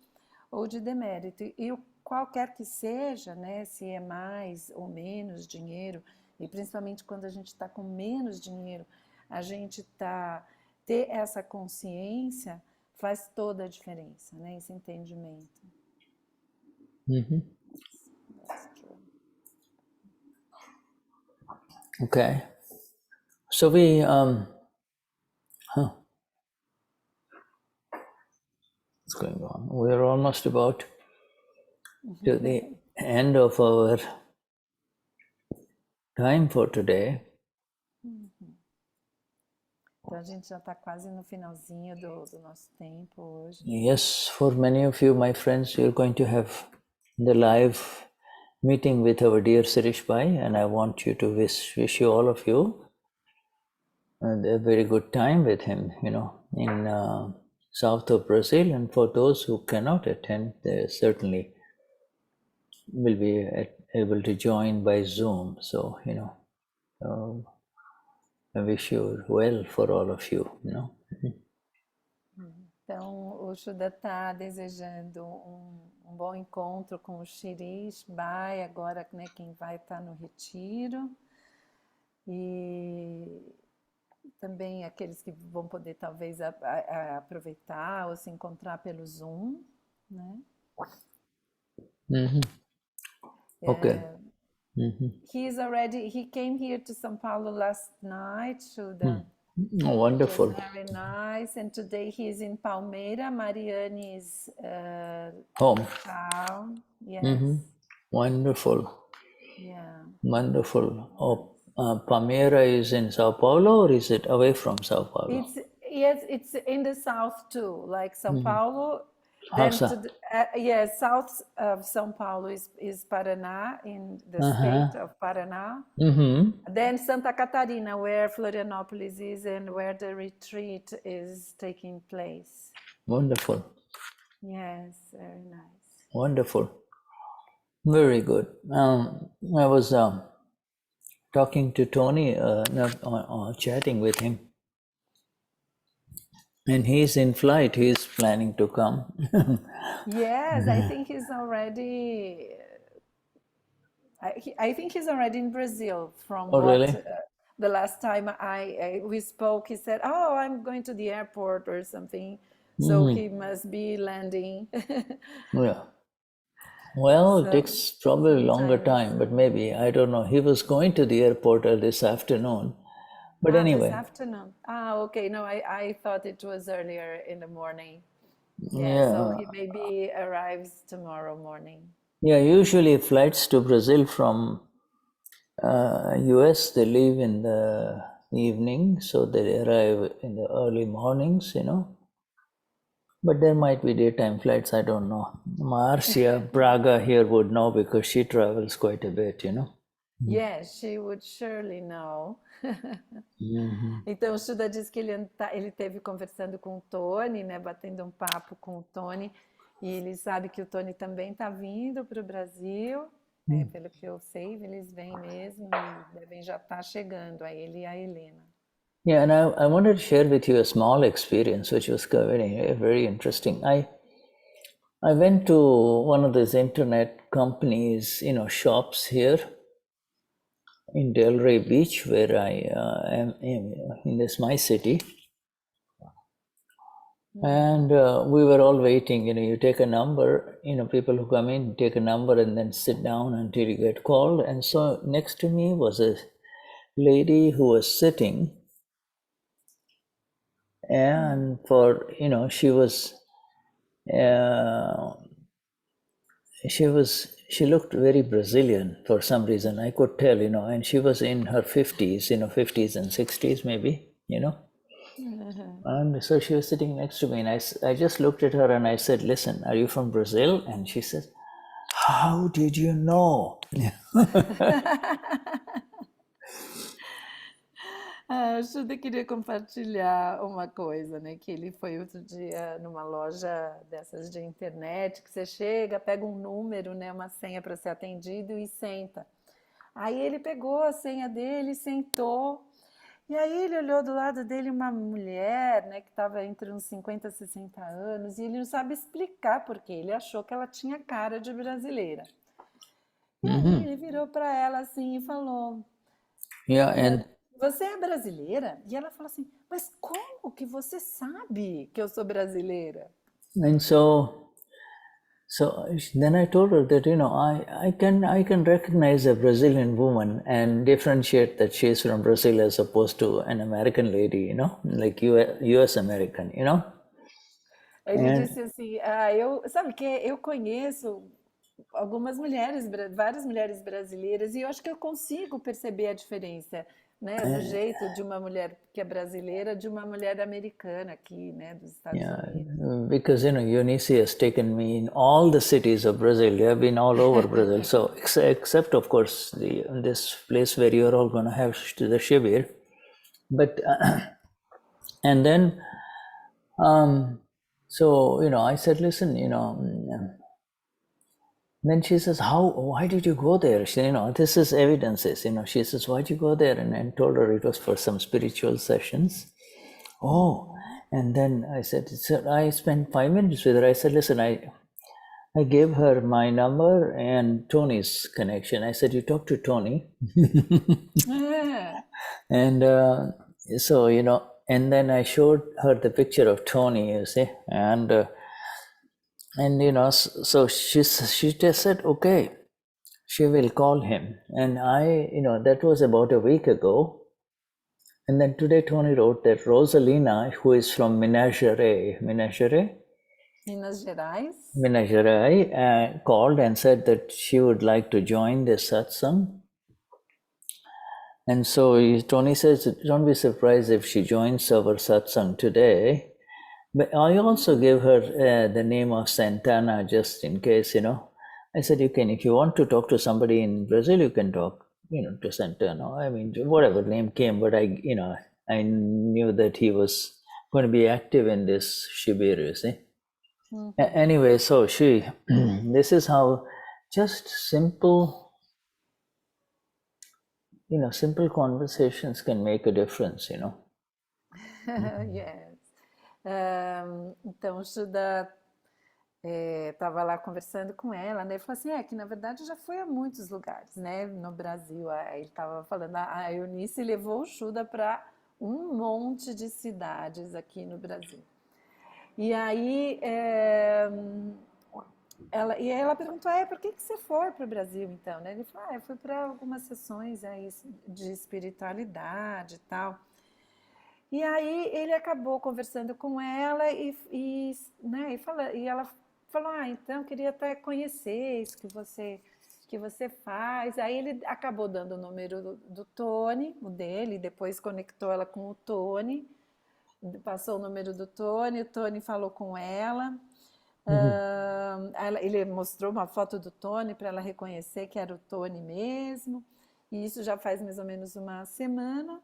ou de demérito. E qualquer que seja, né, se é mais ou menos dinheiro, e principalmente quando a gente está com menos dinheiro, a gente ter essa consciência faz toda a diferença, né, esse entendimento. Okay. So we what's going on? We are almost about to the end of our time for today. Então a gente já está quase no finalzinho do nosso tempo hoje. Yes, for many of you, my friends, you're going to have the live meeting with our dear Sirish Bhai, and I want you to wish you, all of you, a very good time with him, in south of Brazil. And for those who cannot attend, they certainly will be able to join by Zoom. So, I wish you well for all of you, Então, o Shuddha está desejando um bom encontro com o Shirish Bhai, agora, né, quem vai estar no retiro, e também aqueles que vão poder talvez aproveitar ou se encontrar pelo Zoom, né? Okay. He came here to São Paulo last night, Shuddha. Oh, wonderful. It was very nice, and today he's in Palmeira, Mariane's home town. Yes. Wonderful. Yeah. Wonderful. Oh, Palmeira is in Sao Paulo, or is it away from Sao Paulo? It's in the south too, like São Paulo. Then south of São Paulo is Paraná, in the state of Paraná. Then Santa Catarina, where Florianópolis is and where the retreat is taking place. Wonderful. Yes, very nice. Wonderful. Very good. I was talking to Tony, chatting with him. And he's in flight, he's planning to come. Yes, I think he's already I think he's already in Brazil. From Oh, what really? the last time we spoke, he said, "Oh, I'm going to the airport or something." So he must be landing. Yeah. Well, it So takes probably longer sometime time, but soon. maybe, I don't know. He was going to the airport this afternoon. But Ah, this anyway, afternoon. Ah, okay. No, I thought it was earlier in the morning. Yeah, so yeah. he maybe arrives tomorrow morning. Yeah, usually flights to Brazil from US, they leave in the evening, so they arrive in the early mornings, But there might be daytime flights, I don't know. Marcia Braga here would know because she travels quite a bit. Yes, she would surely know. Mhm. Então, o Shuddha diz que ele teve conversando com o Tony, né, batendo um papo com o Tony, e ele sabe que o Tony também está vindo para o Brasil, né, pelo que eu sei, eles vêm mesmo e devem já estar chegando, a ele e a Helena. Yeah, and I wanted to share with you a small experience which was very interesting. I went to one of those internet companies, shops here in Delray Beach, where I am in this my city. And we were all waiting, you take a number, people who come in take a number and then sit down until you get called. And so next to me was a lady who was sitting, and uh, she looked very Brazilian for some reason. I could tell, and she was in her 50s, 50s and 60s maybe. Uhum. And so she was sitting next to me, and I just looked at her and I said, "Listen, are you from Brazil?" And she says, "How did you know?" Ah, o Shuddha queria compartilhar uma coisa, né? Que ele foi outro dia numa loja dessas de internet, que você chega, pega um número, né? Uma senha para ser atendido e senta. Aí ele pegou a senha dele, sentou, e aí ele olhou do lado dele uma mulher, né? Que estava entre uns 50 e 60 anos, e ele não sabe explicar por quê. Ele achou que ela tinha cara de brasileira. E aí Hmm. ele virou para ela assim e falou: Yeah, "Ah, and você é brasileira?" E ela falou assim: "Mas como que você sabe que eu sou brasileira?" and so then I told her that I can recognize a Brazilian woman and differentiate that she's from Brazil as opposed to an American lady, like US American. Ele And disse assim: sabe o que? Eu conheço algumas mulheres, várias mulheres brasileiras, e eu acho que eu consigo perceber a diferença, né, do jeito de uma mulher que é brasileira de uma mulher americana aqui, né, dos Estados yeah, Unidos. because Eunice has taken me in all the cities of Brazil. You have been all over Brazil. So except of course this place where you're all going to have the shibir. But and then so I said, listen, then she says, why did you go there? She, this is evidences, she says, why'd you go there? And I told her it was for some spiritual sessions. Oh, and then I said, so I spent 5 minutes with her. I said, listen, I gave her my number and Tony's connection. I said, you talk to Tony. É. And so, and then I showed her the picture of Tony, you see, and so she just said, okay, she will call him. And that was about a week ago. And then today Tony wrote that Rosalina, who is from Minas Gerais, Minas called and said that she would like to join the satsang. And so Tony says, don't be surprised if she joins our satsang today. But I also gave her the name of Santana just in case, I said, if you want to talk to somebody in Brazil, you can talk, to Santana. I mean, whatever name came, but I knew that he was going to be active in this Shibir, you see. Anyway, so this is how just simple conversations can make a difference. Yes. Então, o Shuddha Estava lá conversando com ela, né? Ele falou assim, que na verdade já foi a muitos lugares, né? No Brasil, aí ele estava falando, a Eunice levou o Shuddha para um monte de cidades aqui no Brasil. E aí ela perguntou, por que você foi para o Brasil então? Né? Ele falou, eu fui para algumas sessões aí de espiritualidade e tal. E aí ele acabou conversando com ela né, e ela falou, então eu queria até conhecer isso que você faz. Aí ele acabou dando o número do Tony, o dele, depois conectou ela com o Tony, passou o número do Tony, o Tony falou com ela. Ele mostrou uma foto do Tony para ela reconhecer que era o Tony mesmo, e isso já faz mais ou menos uma semana.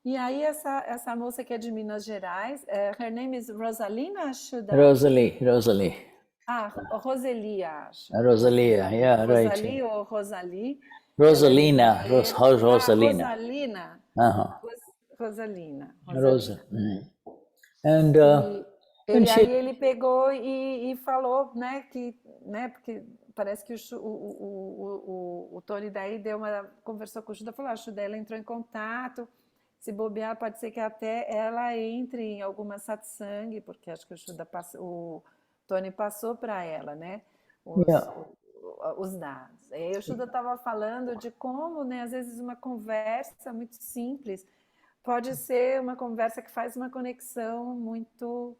E aí essa moça que é de Minas Gerais, her name is Rosalina Shuddha? Rosalie. Roseli, acho. Rosalia, yeah, right. Rosalie ou Rosalie. Rosalina, Rosalina. Rosalina. Rosa. And, and aí ele pegou e falou, né, porque parece que o Tony daí conversou com o Shuddha, falou, a Shuddha, ela entrou em contato, se bobear, pode ser que até ela entre em alguma satsang, porque acho que o Tony passou para ela, né, os dados. Aí o Shuddha estava falando de como, né, às vezes uma conversa muito simples pode ser uma conversa que faz uma conexão muito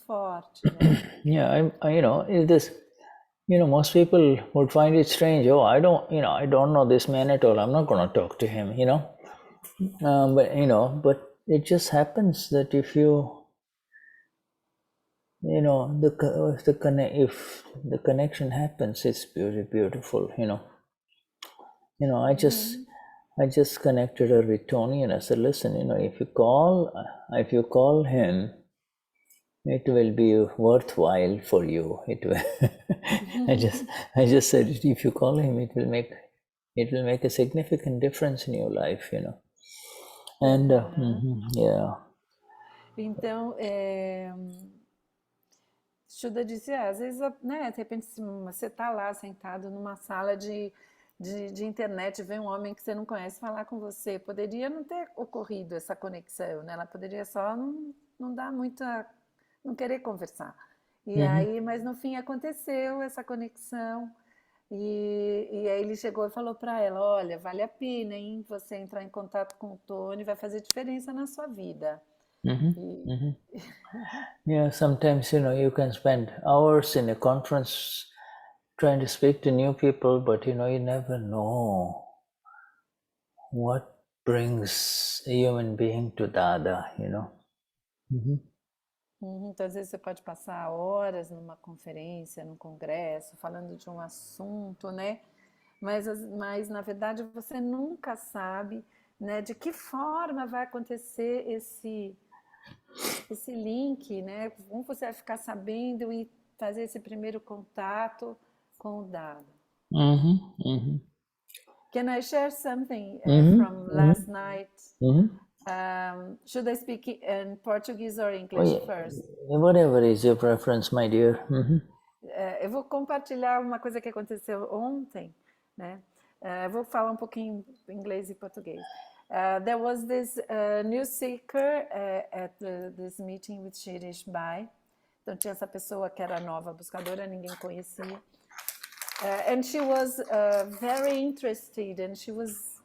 forte, né? Yeah, most people would find it strange. Oh, I don't know this man at all. I'm not going to talk to him. But it just happens that if if the connection happens, it's beautiful. I just connected her with Tony, and I said, listen, if you call him, it will be worthwhile for you. It will. I just said, if you call him, it will make a significant difference in your life, And yeah. Então, Shuddha disse, às vezes, né, de repente, se você está lá sentado numa sala de internet, vem um homem que você não conhece falar com você, poderia não ter ocorrido essa conexão, né? Ela poderia só não dar não querer conversar. E aí, mas no fim aconteceu essa conexão. E aí ele chegou e falou para ela, olha, vale a pena, hein, você entrar em contato com o Tony, vai fazer diferença na sua vida. Yeah, sometimes, you can spend hours in a conference trying to speak to new people, but, you never know what brings a human being to Dada, Então, às vezes você pode passar horas numa conferência, num congresso, falando de um assunto, né? Mas na verdade, você nunca sabe, né, de que forma vai acontecer esse link, né? Como você vai ficar sabendo e fazer esse primeiro contato com o Dada. Can I share something from last night? Should I speak in Portuguese or English first? Whatever is your preference, my dear. Eu vou compartilhar uma coisa que aconteceu ontem, né? Eu vou falar um pouquinho em inglês e português. There was this new seeker at this meeting with Shirish Bai. Então tinha essa pessoa que era nova buscadora, ninguém conhecia. And she was very interested, and she was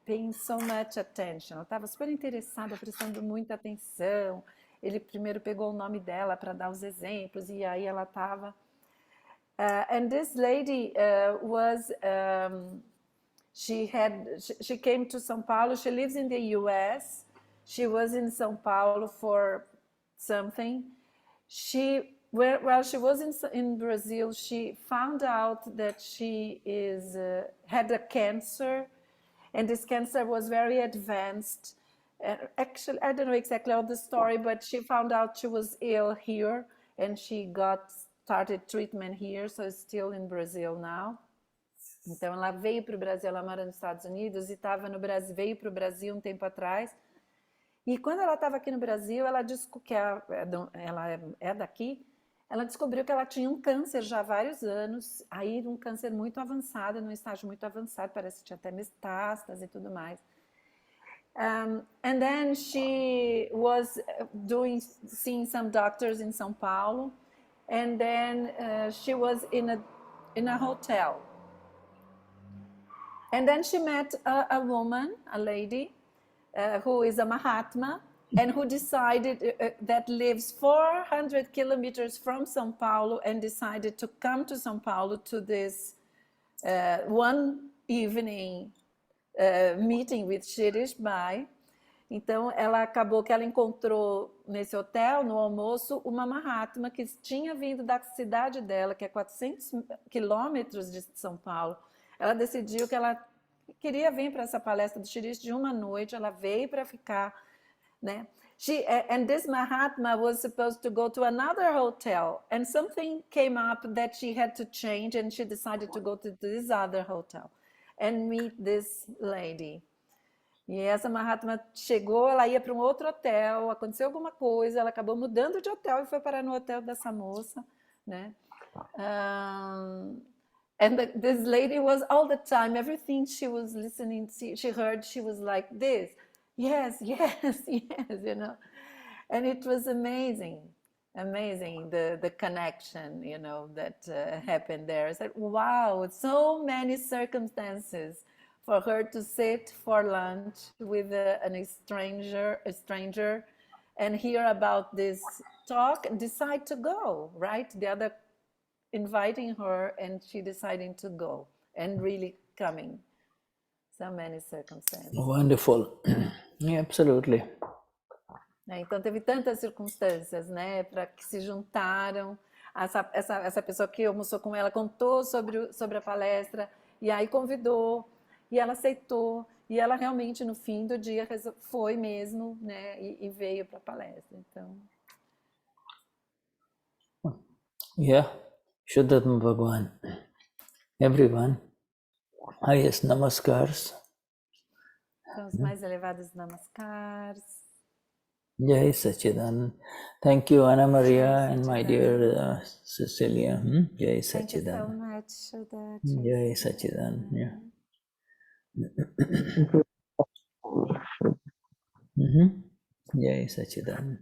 paying so much attention. Ela estava super interessada, prestando muita atenção. Ele primeiro pegou o nome dela para dar os exemplos, e aí ela estava... and this lady was... she came to São Paulo. She lives in the US. She was in São Paulo for something. While she was in Brazil, she found out that she had a cancer, and this cancer was very advanced. Actually, I don't know exactly all the story, but she found out she was ill here, and she started treatment here, so it's still in Brazil now. Então, ela veio para o Brasil, ela mora nos Estados Unidos, e veio para o Brasil um tempo atrás. E quando ela estava aqui no Brasil, ela disse que ela é daqui, ela descobriu que ela tinha um câncer já há vários anos, aí um câncer muito avançado, num estágio muito avançado, parece que tinha até metástase e tudo mais. And then she was seeing some doctors in São Paulo, and then she was in a hotel. And then she met a woman, a lady, who is a Mahatma, and who decided that lives 400 kilometers from São Paulo, and decided to come to São Paulo to this one evening meeting with Shirish Bai. Então, ela acabou que ela encontrou nesse hotel, no almoço, uma Mahatma que tinha vindo da cidade dela, que é 400 quilômetros de São Paulo. Ela decidiu que ela queria vir para essa palestra do Shirish de uma noite, ela veio para ficar, né? And this Mahatma was supposed to go to another hotel, and something came up that she had to change, and she decided to go to this other hotel and meet this lady. E essa Mahatma chegou, ela ia para um outro hotel, aconteceu alguma coisa, ela acabou mudando de hotel e foi parar no hotel dessa moça, né? And this lady was all the time, everything she was listening, she heard, she was like this, yes, yes, yes, you know. And it was amazing, the connection, you know, that happened there. I said, wow, so many circumstances for her to sit for lunch with a stranger, and hear about this talk and decide to go, right? The other inviting her and she deciding to go and really coming. So many circumstances. Wonderful. Yeah, absolutely. Então teve tantas circunstâncias, né, para que se juntaram. Essa pessoa que almoçou com ela contou sobre a palestra e aí convidou. E ela aceitou, e ela realmente no fim do dia foi mesmo, né, e veio para a palestra. Então. Yeah, Vishuddhatma Bhagwan. Everyone, highest namaskars. Então, os mais elevados namaskars. Jai Sachidan. Thank you, Ana Maria, and my dear Cecilia. Jai Sachidan. Thank you so much, Shuddha. Jai Sachidan. Yeah. Jai Sachidan.